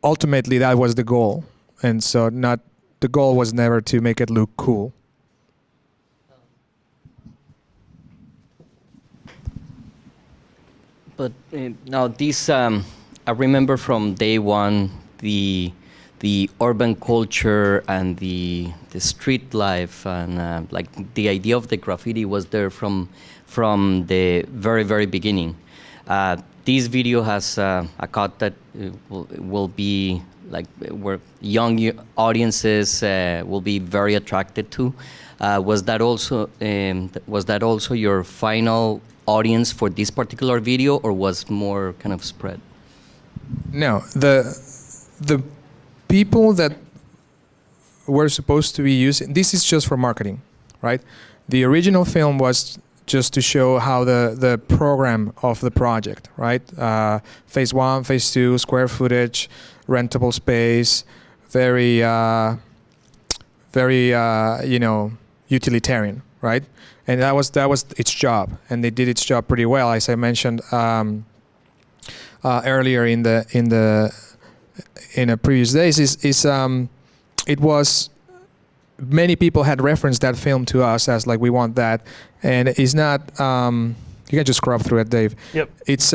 ultimately that was the goal, and so the goal was never to make it look cool. But now this, I remember from day one, the urban culture and the street life and like the idea of the graffiti was there from the very beginning. This video has a cut that will be like where young audiences will be very attracted to. Was that also your final audience for this particular video, or was more kind of spread? No, the people that were supposed to be using this is just for marketing, right? The original film was just to show how the program of the project, right? Phase 1, phase 2, square footage, rentable space, very utilitarian, right? And that was its job, and they did its job pretty well, as I mentioned earlier in a previous days. It was many people had referenced that film to us as like we want that, and it's not. You can just scrub through it, Dave. Yep. It's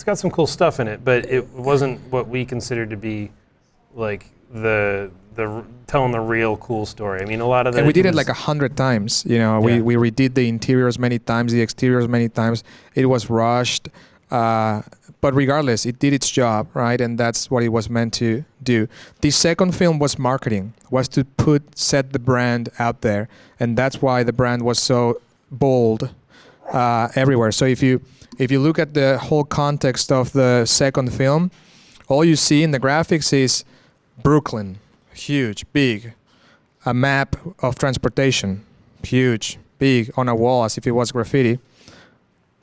got some cool stuff in it, but it wasn't what we considered to be like the telling the real cool story. I mean, a lot of and we did it like 100 times. You know, Yeah. we redid the interiors many times, the exteriors many times. It was rushed, but regardless, it did its job, right? And that's what it was meant to do. The second film was marketing, was to set the brand out there, and that's why the brand was so bold everywhere. So if you look at the whole context of the second film, all you see in the graphics is Brooklyn, huge, big. A map of transportation, huge, big, on a wall as if it was graffiti.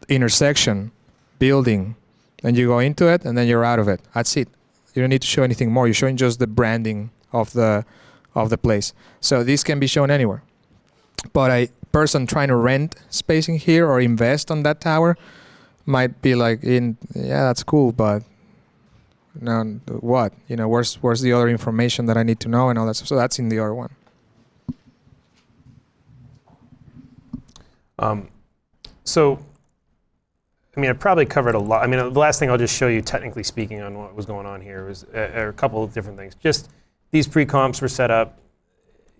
Intersection, building, and you go into it and then you're out of it. That's it. You don't need to show anything more. You're showing just the branding of the place. So this can be shown anywhere. But a person trying to rent space in here or invest on that tower might be like, yeah, that's cool, but now what? You know, where's the other information that I need to know and all that stuff? So that's in the other one. So, I mean, I probably covered a lot. I mean, the last thing I'll just show you, technically speaking, on what was going on here was a couple of different things. Just these pre-comps were set up,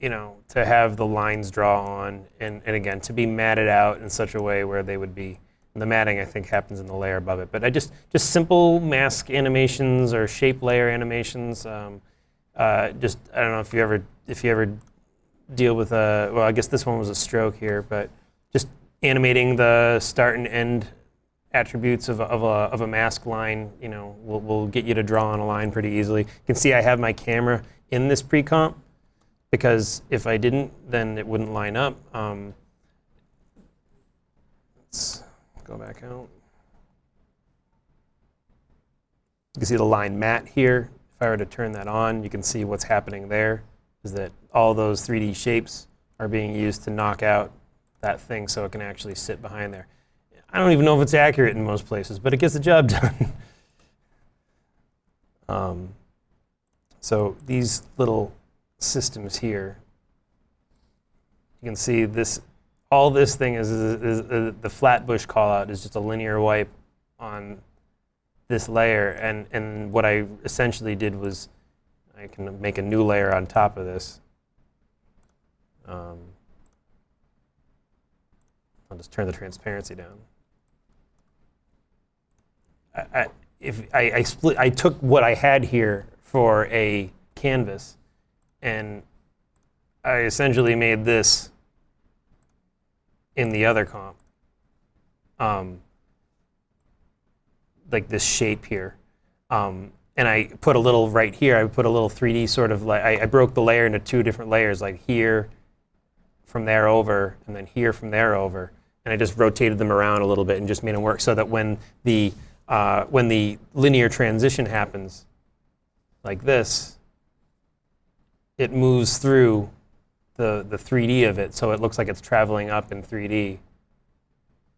you know, to have the lines draw on, and again, to be matted out in such a way where they would be. And the matting, I think, happens in the layer above it. But I just simple mask animations or shape layer animations. I don't know if you ever deal with well, I guess this one was a stroke here, but just animating the start and end attributes of a mask line, you know, will get you to draw on a line pretty easily. You can see I have my camera in this pre-comp, because if I didn't, then it wouldn't line up. Let's go back out. You can see the line matte here. If I were to turn that on, you can see what's happening there, is that all those 3D shapes are being used to knock out that thing so it can actually sit behind there. I don't even know if it's accurate in most places, but it gets the job done. So these little systems here, you can see this. All this thing is the Flatbush callout is just a linear wipe on this layer, and what I essentially did was I can make a new layer on top of this. I'll just turn the transparency down. I took what I had here for a canvas, and I essentially made this in the other comp, like this shape here, and I put a little right here. I put a little 3D sort of like I broke the layer into two different layers, like here from there over, and then here from there over, and I just rotated them around a little bit and just made them work so that when the linear transition happens, like this, it moves through the 3D of it, so it looks like it's traveling up in 3D,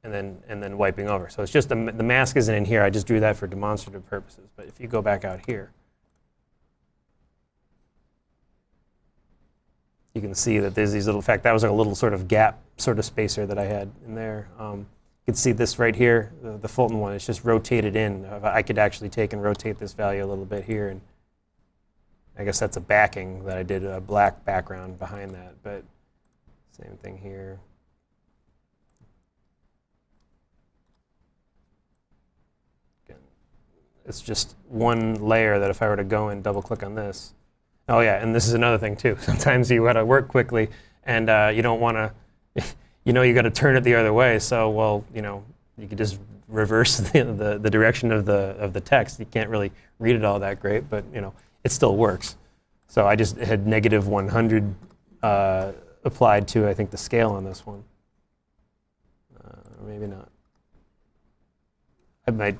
and then wiping over. So it's just the mask isn't in here. I just drew that for demonstrative purposes. But if you go back out here, you can see that there's these little. In fact, that was like a little sort of gap sort of spacer that I had in there. You can see this right here, the Fulton one, it's just rotated in. I could actually take and rotate this value a little bit here, and I guess that's a backing that I did, a black background behind that, but same thing here. It's just one layer that if I were to go and double click on this. Oh yeah, and this is another thing too. Sometimes you gotta work quickly and you don't wanna, you gotta turn it the other way. So, well, you could just reverse the direction of the text. You can't really read it all that great, but it still works. So I just had negative 100 applied to, I think, the scale on this one. Or maybe not. I might.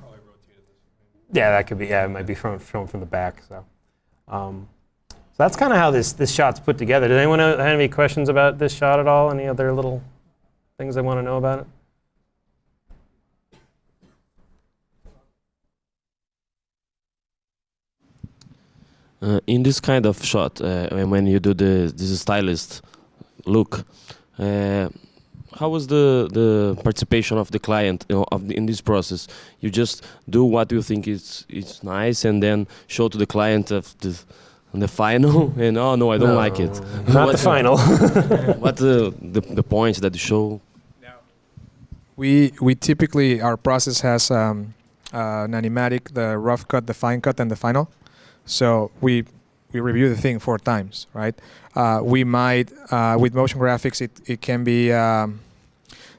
Yeah, that could be. Yeah, it might be shown from the back. So, so that's kind of how this shot's put together. Does anyone have any questions about this shot at all? Any other little things they want to know about it? In this kind of shot, when you do this stylist look, how was the participation of the client in this process? You just do what you think is nice and then show to the client of the final, and oh no, I don't like it. Not the final. What the points that you show? We typically, our process has an animatic, the rough cut, the fine cut, and the final. So we review the thing 4 times, right? We might, with motion graphics, it can be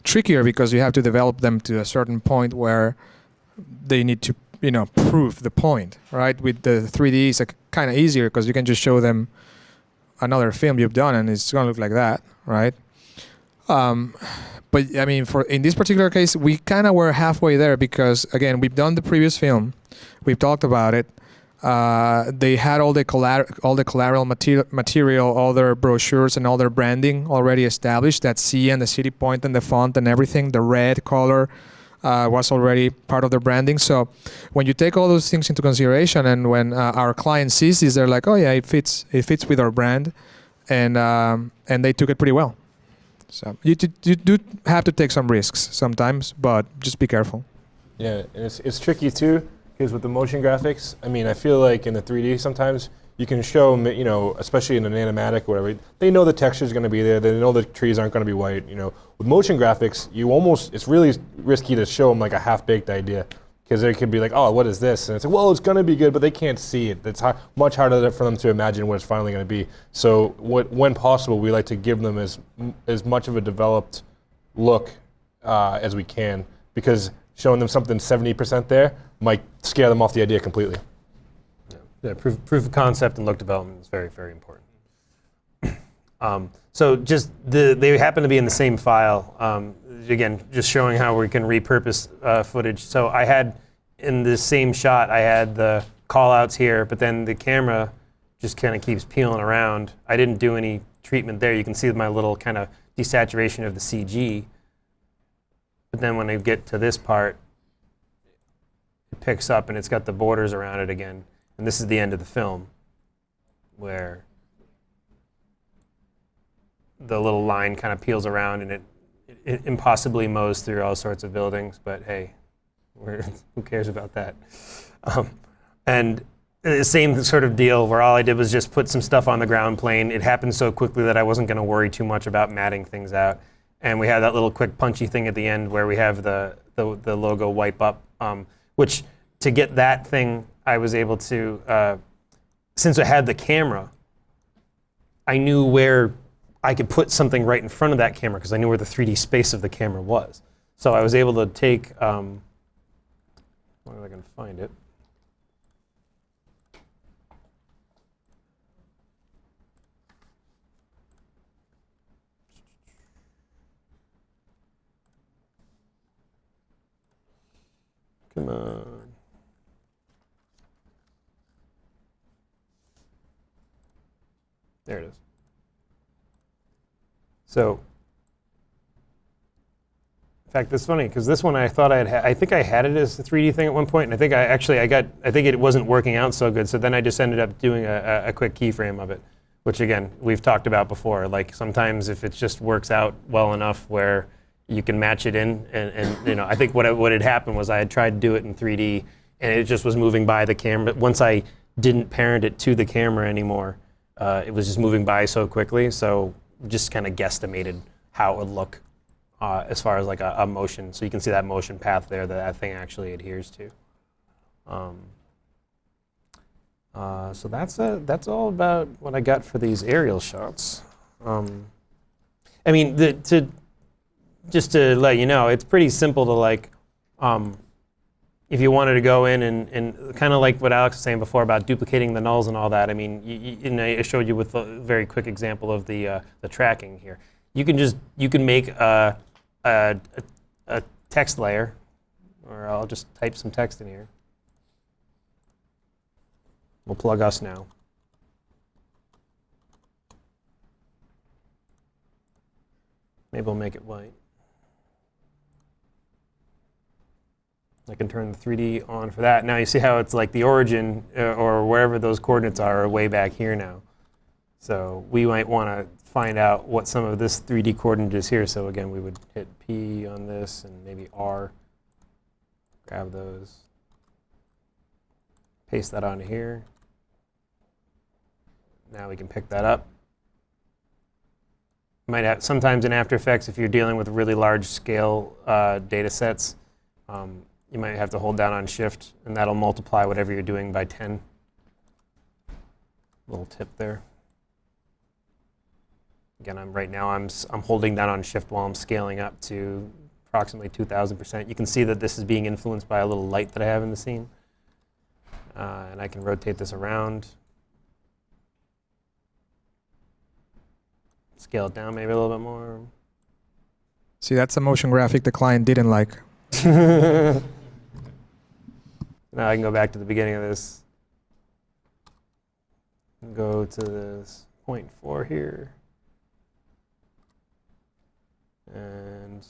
trickier because you have to develop them to a certain point where they need to, prove the point, right? With the 3D, it's kind of easier because you can just show them another film you've done and it's going to look like that, right? But I mean, in this particular case, we kind of were halfway there because, again, we've done the previous film, we've talked about it. They had all the collateral material, all their brochures and all their branding already established. That C and the city point and the font and everything, the red color was already part of their branding. So when you take all those things into consideration, and when our client sees this, they're like, "Oh yeah, it fits with our brand," and they took it pretty well. So you do have to take some risks sometimes, but just be careful. Yeah, and it's tricky too. Because with the motion graphics, I mean, I feel like in the 3D sometimes you can show, especially in an animatic or whatever, they know the texture is going to be there. They know the trees aren't going to be white. With motion graphics, it's really risky to show them like a half-baked idea, because they could be like, oh, what is this? And it's like, well, it's going to be good, but they can't see it. It's much harder for them to imagine what it's finally going to be. So when possible, we like to give them as much of a developed look as we can, because showing them something 70% there might scare them off the idea completely. Yeah, proof of concept and look development is very, very important. So just they happen to be in the same file. Again, just showing how we can repurpose footage. So I had, in this same shot, I had the call outs here, but then the camera just kind of keeps peeling around. I didn't do any treatment there. You can see my little kind of desaturation of the CG. But then when I get to this part, it picks up and it's got the borders around it again. And this is the end of the film, where the little line kind of peels around and it impossibly mows through all sorts of buildings, but hey, who cares about that? And the same sort of deal where all I did was just put some stuff on the ground plane. It happened so quickly that I wasn't going to worry too much about matting things out. And we have that little quick punchy thing at the end where we have the logo wipe up, which to get that thing, I was able to, since I had the camera, I knew where I could put something right in front of that camera because I knew where the 3D space of the camera was. So I was able to take, where am I going to find it? Come on. There it is. So, in fact, it's funny because this one I thought I think I had it as a 3D thing at one point, and I think I think it wasn't working out so good. So then I just ended up doing a quick keyframe of it, which again we've talked about before. Like sometimes if it just works out well enough where you can match it in, and you know, I think what had happened was I had tried to do it in 3D, and it just was moving by the camera. Once I didn't parent it to the camera anymore, it was just moving by so quickly. So just kind of guesstimated how it would look as far as like a motion. So you can see that motion path there that thing actually adheres to. So that's all about what I got for these aerial shots. I mean, just to let you know, it's pretty simple to like, if you wanted to go in and kind of like what Alex was saying before about duplicating the nulls and all that. I mean, and I showed you with a very quick example of the tracking here. You can make a text layer, or I'll just type some text in here. We'll plug us now. Maybe we'll make it white. I can turn the 3D on for that. Now you see how it's like the origin or wherever those coordinates are way back here now. So we might want to find out what some of this 3D coordinate is here. So again, we would hit P on this and maybe R. Grab those. Paste that onto here. Now we can pick that up. Might have, sometimes in After Effects, if you're dealing with really large scale data sets, you might have to hold down on Shift, and that'll multiply whatever you're doing by 10. Little tip there. Again, right now I'm holding down on Shift while I'm scaling up to approximately 2,000%. You can see that this is being influenced by a little light that I have in the scene. And I can rotate this around. Scale it down maybe a little bit more. See, that's a motion graphic the client didn't like. Now I can go back to the beginning of this. And go to this 0.4 here. And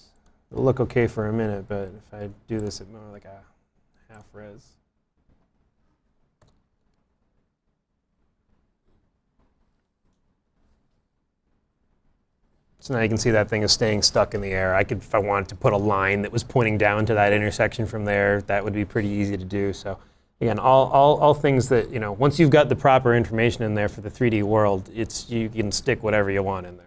it'll look okay for a minute, but if I do this at more like a half res. So now you can see that thing is staying stuck in the air. I could, if I wanted to put a line that was pointing down to that intersection from there, that would be pretty easy to do. So again, all things that, you know, once you've got the proper information in there for the 3D world, you can stick whatever you want in there.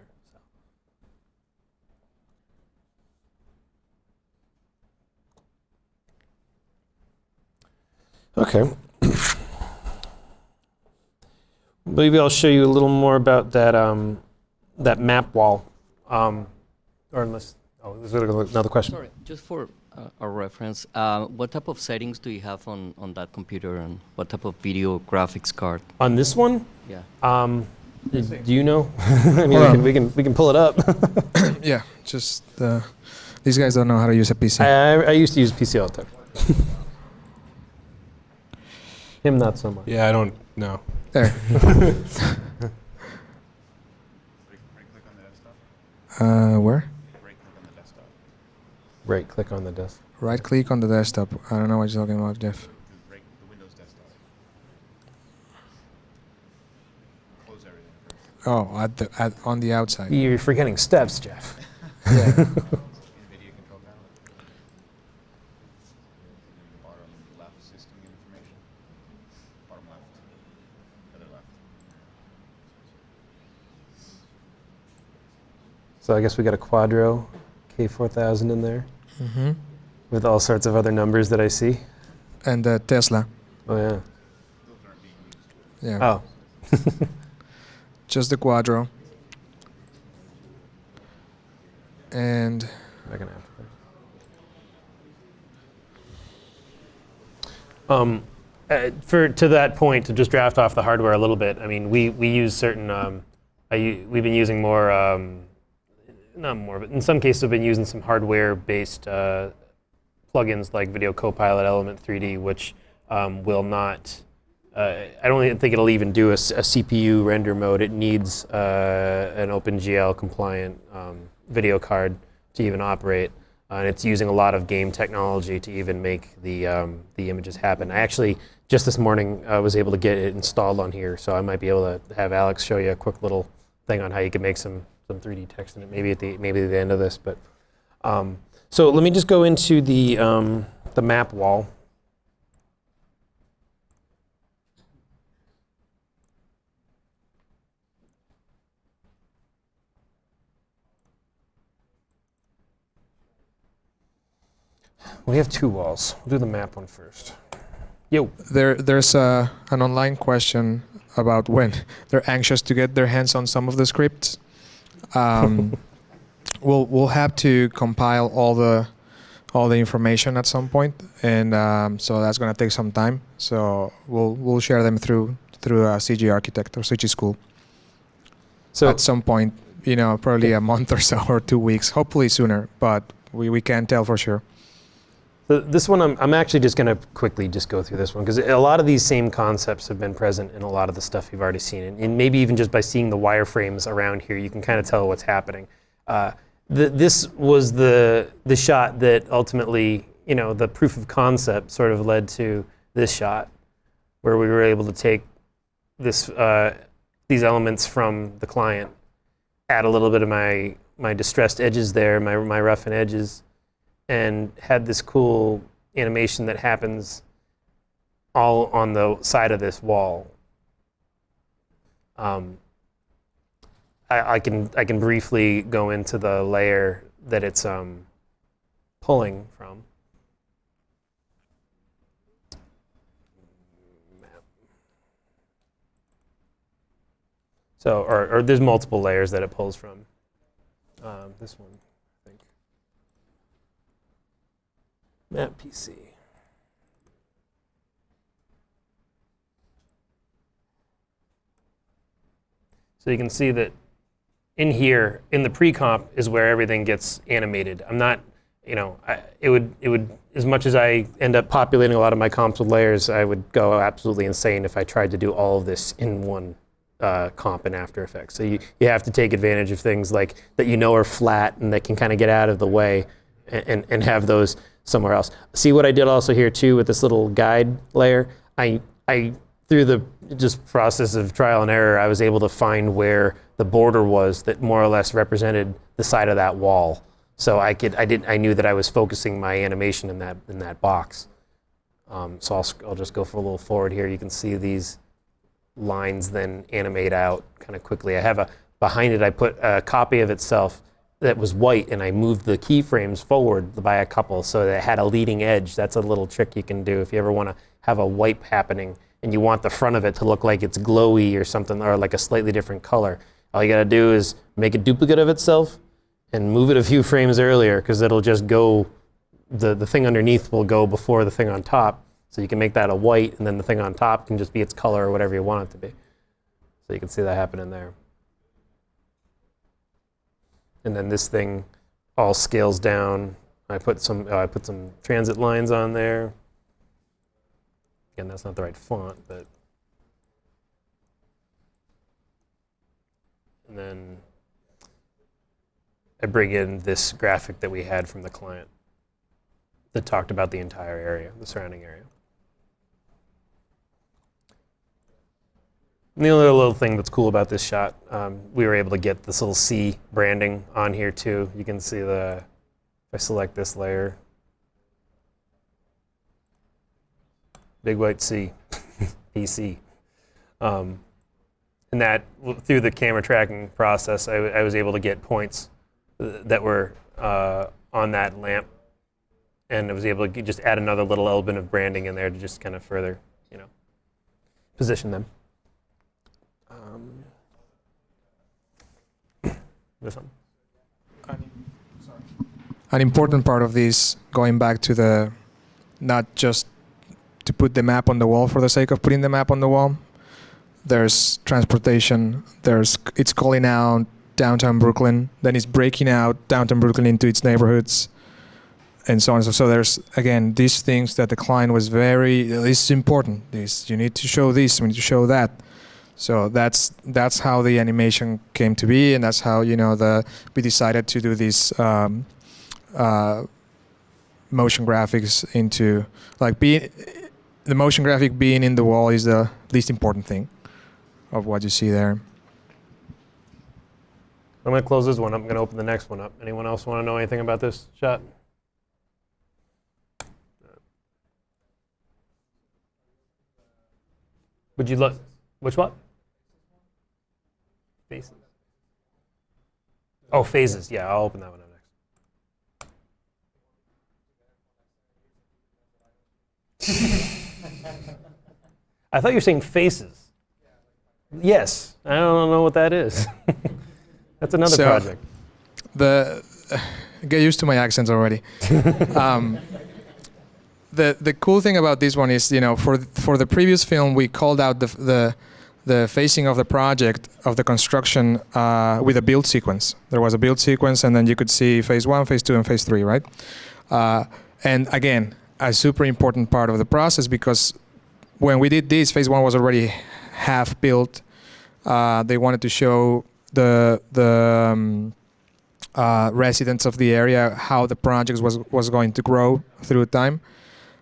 Okay. Maybe I'll show you a little more about that that map wall. Or unless, there's another question. Sorry, just for a reference, what type of settings do you have on that computer, and what type of video graphics card? On this one? Yeah. Do you know? I mean, we can pull it up. Yeah, just these guys don't know how to use a PC. I used to use PC all the time. Him not so much. Yeah, I don't know. There. Where? Right click on the desktop. Right click on the desktop. I don't know what you're talking about, Jeff. The Windows desktop. Close everything first. Oh, on the outside. You're forgetting steps, Jeff. Yeah. NVIDIA control panel. Bottom left, system information. Bottom left. Other left. So I guess we got a Quadro K4000 in there Mm-hmm. with all sorts of other numbers that I see. And Tesla. Oh yeah. Those aren't being used. Yeah. Oh. Just the Quadro. And Back in After Effects. To that point, to just draft off the hardware a little bit. I mean, we use certain. We've been using more. Not more, but in some cases, I've been using some hardware-based plugins like Video Copilot, Element 3D, which will not. I don't even think it'll even do a CPU render mode. It needs an OpenGL compliant video card to even operate, and it's using a lot of game technology to even make the images happen. I actually just this morning was able to get it installed on here, so I might be able to have Alex show you a quick little thing on how you can make some 3D text in it, maybe at the end of this. But So let me just go into the map wall. We have two walls. We'll do the map one first. Yo. There's an online question about when they're anxious to get their hands on some of the scripts. We'll have to compile all the information at some point, and so that's gonna take some time. So we'll share them through CG Architect or CG School. So at some point, probably a month or so, or 2 weeks, hopefully sooner, but we can't tell for sure. This one, I'm actually just going to quickly just go through this one, because a lot of these same concepts have been present in a lot of the stuff you've already seen. And maybe even just by seeing the wireframes around here, you can kind of tell what's happening. This was the shot that ultimately, the proof of concept sort of led to this shot, where we were able to take these elements from the client, add a little bit of my distressed edges there, my roughened edges, and had this cool animation that happens all on the side of this wall. I can briefly go into the layer that it's pulling from. So, or there's multiple layers that it pulls from. This one, I think. Map PC. So you can see that in here, in the pre-comp, is where everything gets animated. I'm not, it would, as much as I end up populating a lot of my comps with layers, I would go absolutely insane if I tried to do all of this in one comp in After Effects. So you have to take advantage of things like that are flat and that can kind of get out of the way and have those somewhere else. See what I did also here too with this little guide layer? I through the just process of trial and error, I was able to find where the border was that more or less represented the side of that wall. So I knew that I was focusing my animation in that box. So I'll just go for a little forward here. You can see these lines then animate out kind of quickly. Behind it, I put a copy of itself that was white, and I moved the keyframes forward by a couple so that it had a leading edge. That's a little trick you can do if you ever want to have a wipe happening and you want the front of it to look like it's glowy or something, or like a slightly different color. All you gotta do is make a duplicate of itself and move it a few frames earlier, because it'll just go, the thing underneath will go before the thing on top. So you can make that a white, and then the thing on top can just be its color or whatever you want it to be. So you can see that happening there. And then this thing all scales down. I put some transit lines on there. Again, that's not the right font, but. And then I bring in this graphic that we had from the client that talked about the entire area, the surrounding area. And the only little thing that's cool about this shot, we were able to get this little C branding on here too. You can see if I select this layer, big white C, PC. And that, through the camera tracking process, I was able to get points that were on that lamp, and I was able to just add another little element of branding in there to just kind of further, position them. An important part of this, going back to not just to put the map on the wall for the sake of putting the map on the wall. There's transportation. It's calling out downtown Brooklyn. Then it's breaking out downtown Brooklyn into its neighborhoods, and so on. So there's, again, these things that the client was this is important. You need to show this. We need to show that. So that's how the animation came to be, and that's how we decided to do this motion graphics into the motion graphic being in the wall is the least important thing of what you see there. I'm going to close this one up. I'm going to open the next one up. Anyone else want to know anything about this shot? Would you look? Which what? Faces. Oh, phases. Yeah, I'll open that one up next. I thought you were saying faces. Yes. I don't know what that is. That's another project. Get used to my accents already. The cool thing about this one is, for the previous film, we called out the phasing of the project of the construction with a build sequence. There was a build sequence, and then you could see phase 1, phase 2, and phase 3, right? And again, a super important part of the process, because when we did this, phase 1 was already half built. They wanted to show the residents of the area how the project was going to grow through time.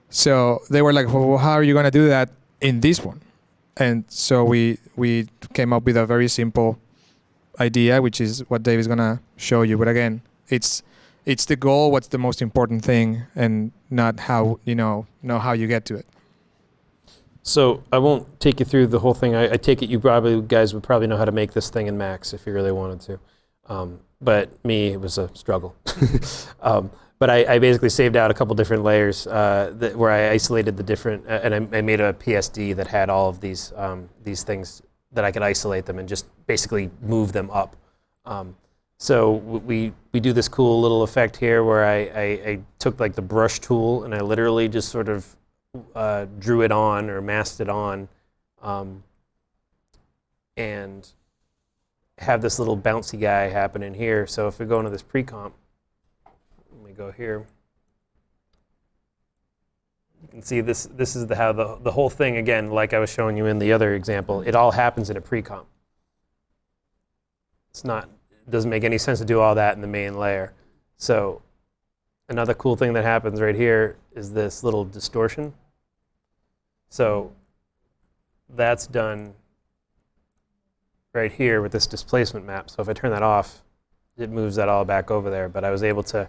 So they were like, well, how are you going to do that in this one? And so we came up with a very simple idea, which is what Dave is going to show you. But again, it's the goal, what's the most important thing, and not how, know how you get to it. So I won't take you through the whole thing. I take it you guys would probably know how to make this thing in Max if you really wanted to. But me, it was a struggle. But I basically saved out a couple different layers where I isolated the different, and I made a PSD that had all of these things that I could isolate them and just basically move them up. So we do this cool little effect here where I took like the brush tool and I literally just sort of drew it on or masked it on, and have this little bouncy guy happening here. So if we go into this pre-comp, let me go here. You can see this is how the whole thing, again, like I was showing you in the other example, it all happens in a pre-comp. It doesn't make any sense to do all that in the main layer. So another cool thing that happens right here is this little distortion. So that's done right here with this displacement map. So if I turn that off, it moves that all back over there. But I was able to,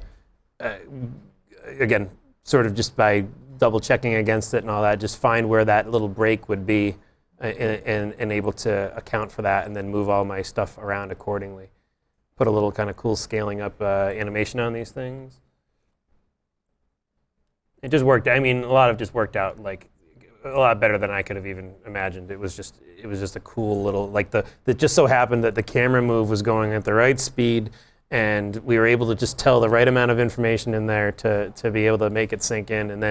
again, sort of just by double checking against it and all that, just find where that little break would be and able to account for that and then move all my stuff around accordingly. Put a little kind of cool scaling up animation on these things. It just worked. I mean, a lot of it just worked out like a lot better than I could have even imagined. It was just a cool little, like it just so happened that the camera move was going at the right speed, and we were able to just tell the right amount of information in there to be able to make it sink in,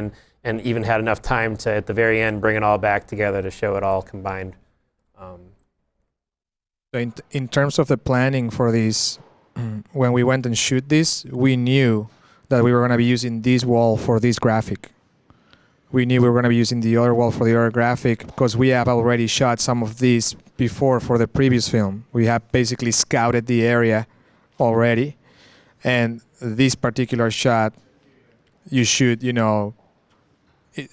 and even had enough time to, at the very end, bring it all back together to show it all combined. In terms of the planning for this, when we went and shoot this, we knew that we were going to be using this wall for this graphic. We knew we were going to be using the other wall for the other graphic because we have already shot some of these before for the previous film. We have basically scouted the area already, and this particular shot, you shoot,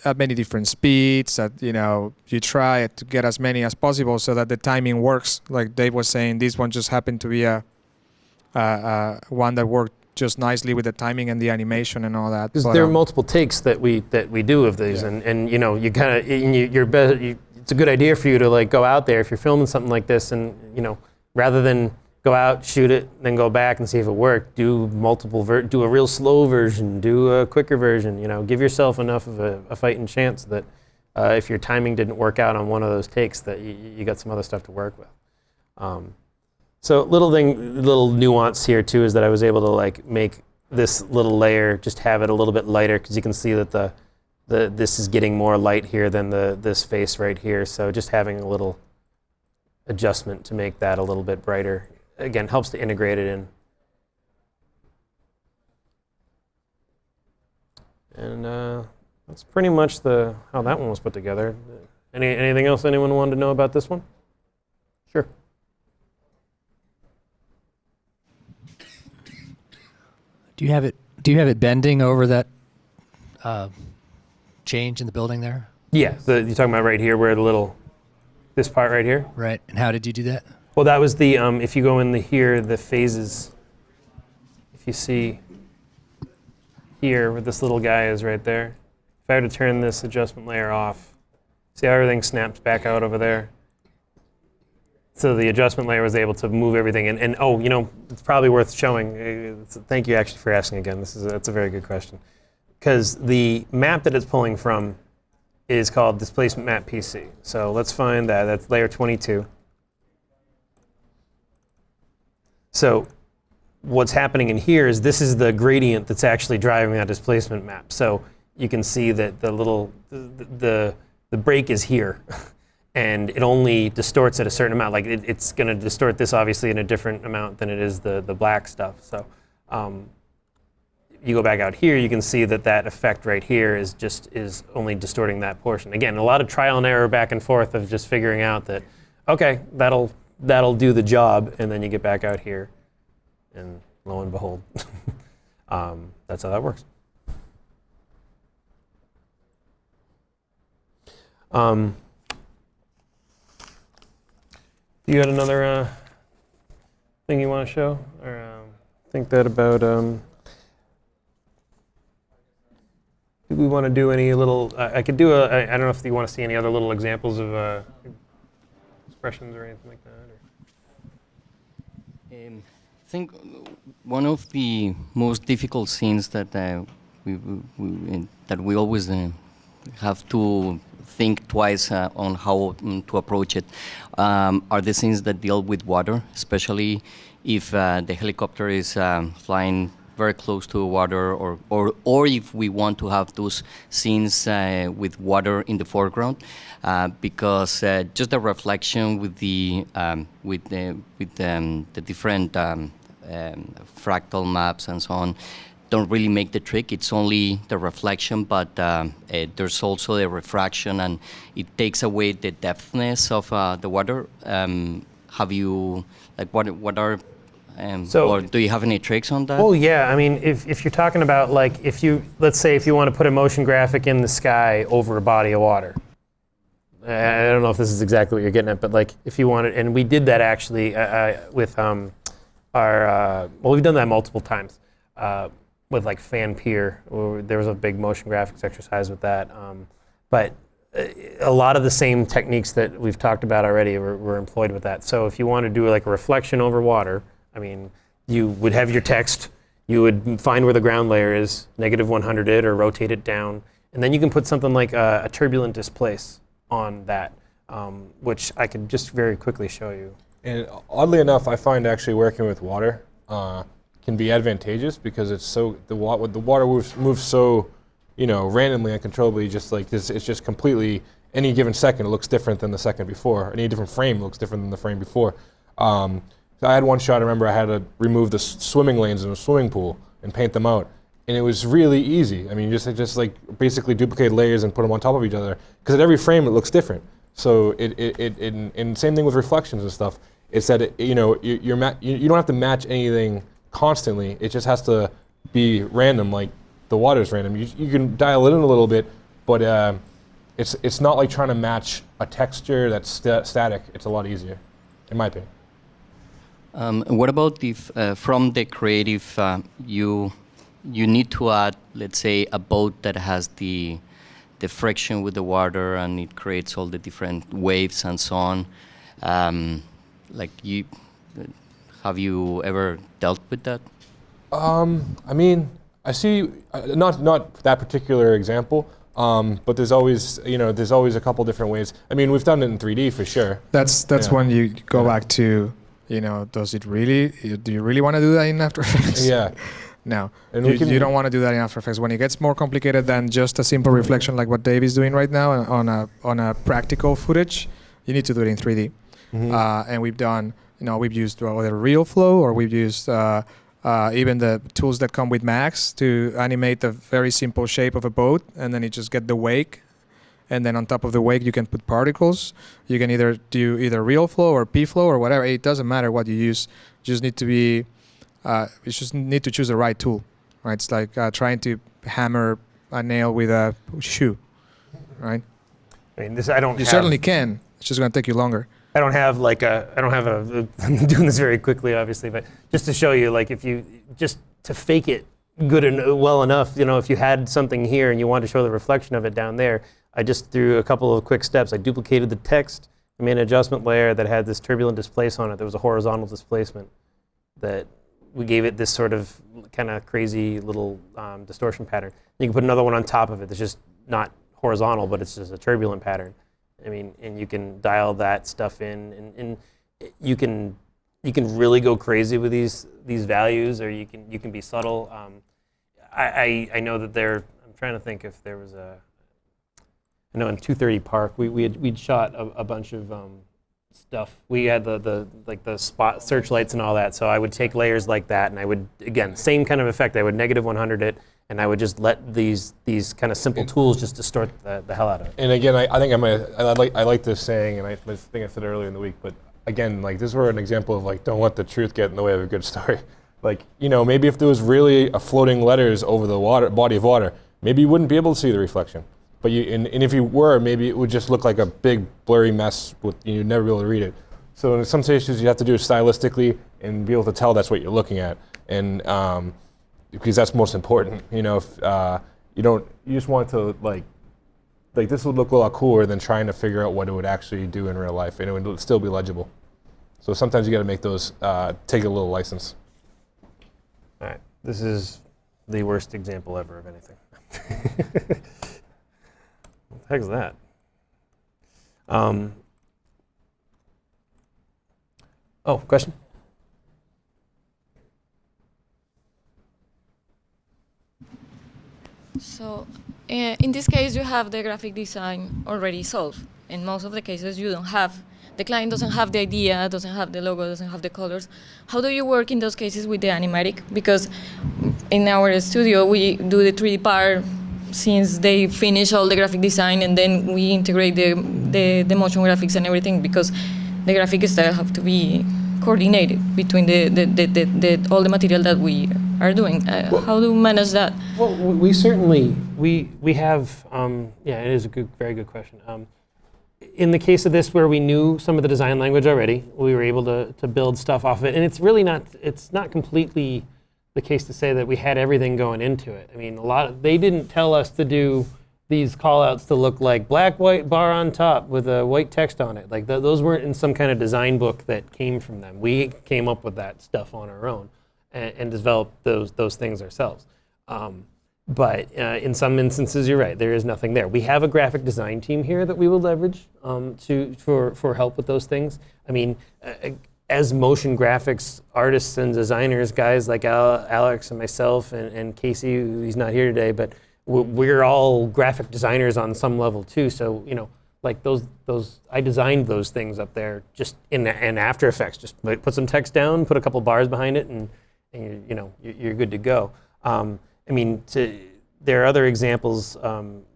at many different speeds. You try to get as many as possible so that the timing works. Like Dave was saying, this one just happened to be a one that worked just nicely with the timing and the animation and all that. Because there are multiple takes that we do of these, and you kind of it's a good idea for you to like go out there if you're filming something like this, and rather than go out, shoot it, then go back and see if it worked. Do do a real slow version, do a quicker version. Give yourself enough of a fighting chance that if your timing didn't work out on one of those takes, that you got some other stuff to work with. So little nuance here too is that I was able to like make this little layer, just have it a little bit lighter, because you can see that this is getting more light here than this face right here. So just having a little adjustment to make that a little bit brighter, again, helps to integrate it in. And that's pretty much how that one was put together. Anything else anyone wanted to know about this one? Sure. Do you have it bending over that change in the building there? Yeah, you're talking about right here where this part right here? Right. And how did you do that? Well, that was the, if you go in here, the phases, if you see here where this little guy is right there, if I were to turn this adjustment layer off, see how everything snaps back out over there? So the adjustment layer was able to move everything. And oh, you know, it's probably worth showing. Thank you actually for asking again. That's a very good question. Because the map that it's pulling from is called Displacement Map PC. So let's find that. That's layer 22. So what's happening in here is this is the gradient that's actually driving that displacement map. So you can see that the break is here. And it only distorts at a certain amount. Like it's going to distort this obviously in a different amount than it is the black stuff. So you go back out here, you can see that that effect right here is only distorting that portion. Again, a lot of trial and error back and forth of just figuring out that, okay, that'll do the job, and then you get back out here, and lo and behold, that's how that works. You got another thing you want to show, or think that about? Do we want to do any little? I could do a. I don't know if you want to see any other little examples of expressions or anything like that. I think one of the most difficult scenes that we always have to think twice on how to approach it are the scenes that deal with water, especially if the helicopter is flying very close to water, or if we want to have those scenes with water in the foreground, because just the reflection with the different fractal maps and so on don't really make the trick. It's only the reflection, but there's also the refraction, and it takes away the depthness of the water. Have you, like, what are, or do you have any tricks on that? Oh yeah, I mean, if you're talking about, like, let's say if you want to put a motion graphic in the sky over a body of water. I don't know if this is exactly what you're getting at, but like if you wanted, and we did that actually with we've done that multiple times. With like Fan Pier, there was a big motion graphics exercise with that. But a lot of the same techniques that we've talked about already were employed with that. So if you want to do like a reflection over water, I mean, you would have your text, you would find where the ground layer is, -100 it or rotate it down, and then you can put something like a turbulent displace on that, which I could just very quickly show you. And oddly enough, I find actually working with water can be advantageous because it's so the water moves so, you know, randomly, uncontrollably. Just like this, it's just completely any given second it looks different than the second before. Any different frame looks different than the frame before. So I had one shot. I remember I had to remove the swimming lanes in a swimming pool and paint them out, and it was really easy. I mean, just like basically duplicate layers and put them on top of each other because at every frame it looks different. So and same thing with reflections and stuff. It's that you know you don't have to match anything constantly. It just has to be random, like the water's random. You can dial it in a little bit, but it's not like trying to match a texture that's static. It's a lot easier, in my opinion. What about if from the creative you need to add, let's say, a boat that has the friction with the water and it creates all the different waves and so on. Have you ever dealt with that? I mean, I see not that particular example, but there's always a couple different ways. I mean, we've done it in 3D for sure. That's when you go back to, do you really want to do that in After Effects? Yeah. No, and you don't want to do that in After Effects. When it gets more complicated than just a simple reflection like what Dave is doing right now on a practical footage, you need to do it in 3D. Mm-hmm. And we've done, we've used either RealFlow or we've used even the tools that come with Max to animate the very simple shape of a boat, and then you just get the wake. And then on top of the wake, you can put particles. You can either do RealFlow or PFlow or whatever. It doesn't matter what you use. You just need to choose the right tool, right? It's like trying to hammer a nail with a shoe, right? I mean, I don't. You certainly can. It's just going to take you longer. I don't have I'm doing this very quickly, obviously, but just to show you, like, if you, just to fake it good and well enough, you know, if you had something here and you wanted to show the reflection of it down there, I just, through a couple of quick steps, I duplicated the text, I made an adjustment layer that had this turbulent displace on it. There was a horizontal displacement that we gave it this sort of kind of crazy little distortion pattern. You can put another one on top of it that's just not horizontal, but it's just a turbulent pattern. I mean, and you can dial that stuff in, and you can really go crazy with these values, or you can be subtle. I know that I'm trying to think if there was I know in 230 Park we'd shot a bunch of stuff. We had the spot searchlights and all that. So I would take layers like that, and I would, again, same kind of effect. I would -100 it, and I would just let these kind of simple tools just distort the hell out of it. And again, I think I like this saying, and I think I said it earlier in the week, but again, like, this were an example of, like, don't let the truth get in the way of a good story. Like, you know, maybe if there was really a floating letters over the body of water, maybe you wouldn't be able to see the reflection. But and if you were, maybe it would just look like a big blurry mess with, you'd never be able to read it. So in some situations, you have to do it stylistically and be able to tell that's what you're looking at, and because that's most important. You know, if you just want to like this would look a lot cooler than trying to figure out what it would actually do in real life, and it would still be legible. So sometimes you got to make those take a little license. All right, this is the worst example ever of anything. What the heck is that? Oh, question? So, in this case, you have the graphic design already solved. In most of the cases, you don't have, the client doesn't have the idea, doesn't have the logo, doesn't have the colors. How do you work in those cases with the animatic? Because in our studio, we do the 3D part since they finish all the graphic design, and then we integrate the motion graphics and everything, because the graphic style have to be coordinated between all the material that we are doing. How do you manage that? Well, we certainly we have yeah, it is a very good question. In the case of this, where we knew some of the design language already, we were able to build stuff off of it, and it's not completely the case to say that we had everything going into it. I mean, they didn't tell us to do these call-outs to look like black, white bar on top with a white text on it. Like those weren't in some kind of design book that came from them. We came up with that stuff on our own and developed those things ourselves. But in some instances, you're right, there is nothing there. We have a graphic design team here that we will leverage for help with those things. I mean, as motion graphics artists and designers, guys like Alex and myself and Casey, he's not here today, but we're all graphic designers on some level too. So, you know, like those I designed those things up there just in After Effects. Just put some text down, put a couple bars behind it, and you're good to go. I mean, there are other examples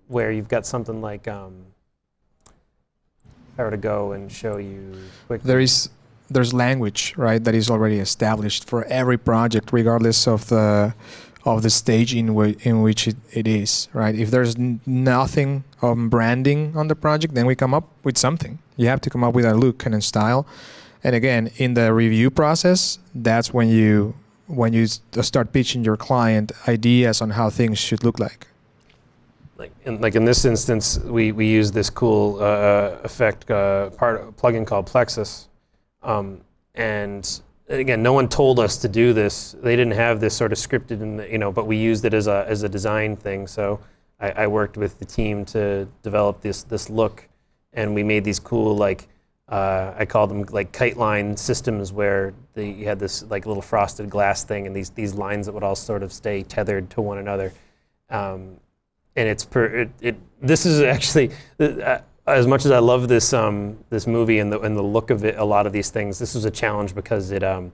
where you've got something like, if I were to go and show you quickly. There's language, right, that is already established for every project, regardless of the stage in which it is, right? If there's nothing branding on the project, then we come up with something. You have to come up with a look and a style. And again, in the review process, that's when you start pitching your client ideas on how things should look like. Like in this instance, we use this cool effect plugin called Plexus, and again, no one told us to do this. They didn't have this sort of scripted, but we used it as a design thing. So I worked with the team to develop this look, and we made these cool I call them like kite line systems, where you had this like little frosted glass thing, and these lines that would all sort of stay tethered to one another. And this is actually, as much as I love this this movie and the look of it, a lot of these things, this was a challenge because there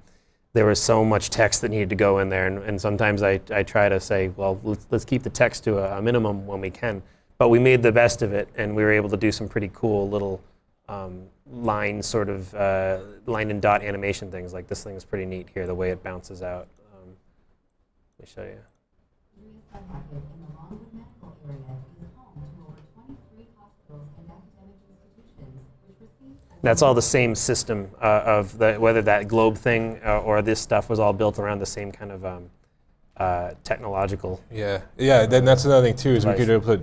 was so much text that needed to go in there, and sometimes I try to say, well, let's keep the text to a minimum when we can. But we made the best of it, and we were able to do some pretty cool little line and dot animation things. Like this thing is pretty neat here, the way it bounces out. Let me show you. That's all the same system of whether that globe thing or this stuff was all built around the same kind of technological. Yeah. Then that's another thing too is Device. we could put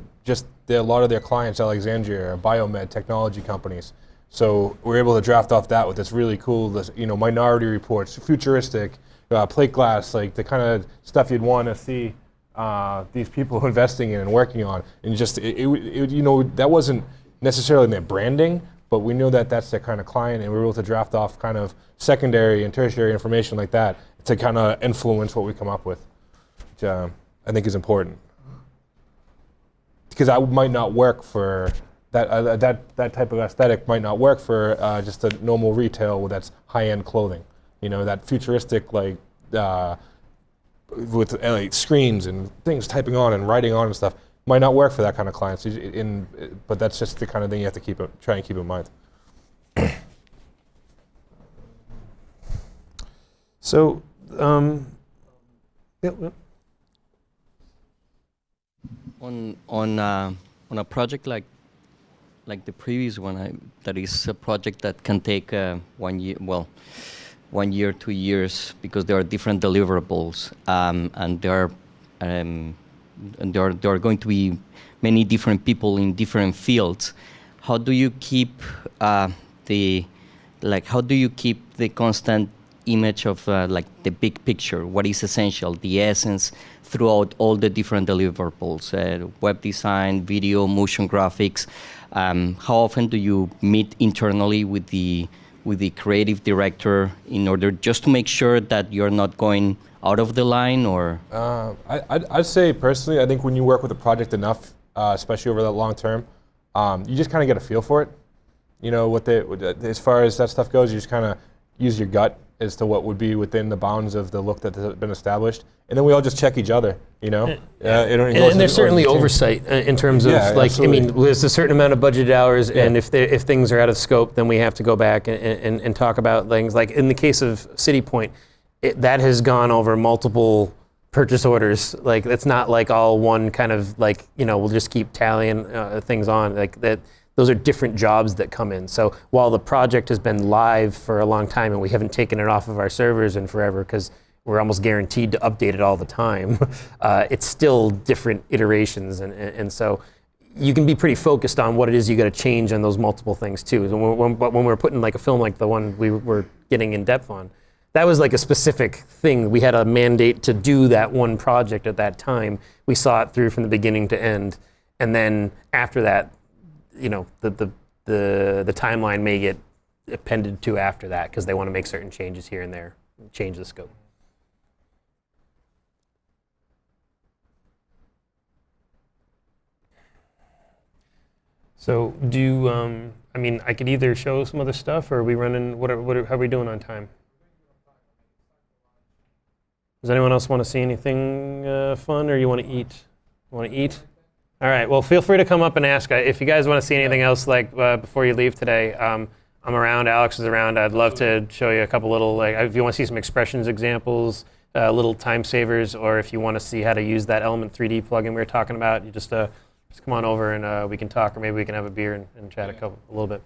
a lot of their clients, Alexandria, are biomed technology companies. So we're able to draft off that with this really cool, minority reports, futuristic, plate glass, like the kind of stuff you'd want to see these people investing in and working on. And just that wasn't necessarily their branding, but we knew that that's their kind of client, and we were able to draft off kind of secondary and tertiary information like that to kind of influence what we come up with, which I think is important. Because that might not work for that type of aesthetic might not work for just a normal retail that's high-end clothing. That futuristic with screens and things typing on and writing on and stuff might not work for that kind of clients. But that's just the kind of thing you have to try and keep in mind. So, On a project like the previous one, that is a project that can take 1 year, 1 year, 2 years, because there are different deliverables, and there are going to be many different people in different fields. How do you keep the constant image of the big picture? What is essential, the essence, throughout all the different deliverables, web design, video, motion graphics? How often do you meet internally with the creative director in order just to make sure that you're not going out of the line? Or I'd say personally, I think when you work with a project enough, especially over the long term, you just kind of get a feel for it. As far as that stuff goes, you just kind of use your gut as to what would be within the bounds of the look that has been established, and then we all just check each other. And there's certainly oversight in terms of there's a certain amount of budgeted hours, and if things are out of scope, then we have to go back and talk about things. Like in the case of City Point, that has gone over multiple purchase orders. Like it's not like all one kind of we'll just keep tallying things on like that. Those are different jobs that come in. So while the project has been live for a long time and we haven't taken it off of our servers in forever because we're almost guaranteed to update it all the time, it's still different iterations. And so you can be pretty focused on what it is you got to change on those multiple things too. But when we're putting like a film like the one we were getting in depth on, that was like a specific thing. We had a mandate to do that one project at that time. We saw it through from the beginning to end. And then after that, the timeline may get appended to after that because they want to make certain changes here and there, change the scope. So I could either show some other stuff, or are we running, how are we doing on time? Does anyone else want to see anything fun, or you want to eat? Want to eat? All right, well, feel free to come up and ask. If you guys want to see anything else before you leave today, I'm around, Alex is around. I'd love to show you a couple little, if you want to see some expressions examples, little time savers, or if you want to see how to use that Element 3D plugin we were talking about, you just come on over and we can talk, or maybe we can have a beer and chat a little bit.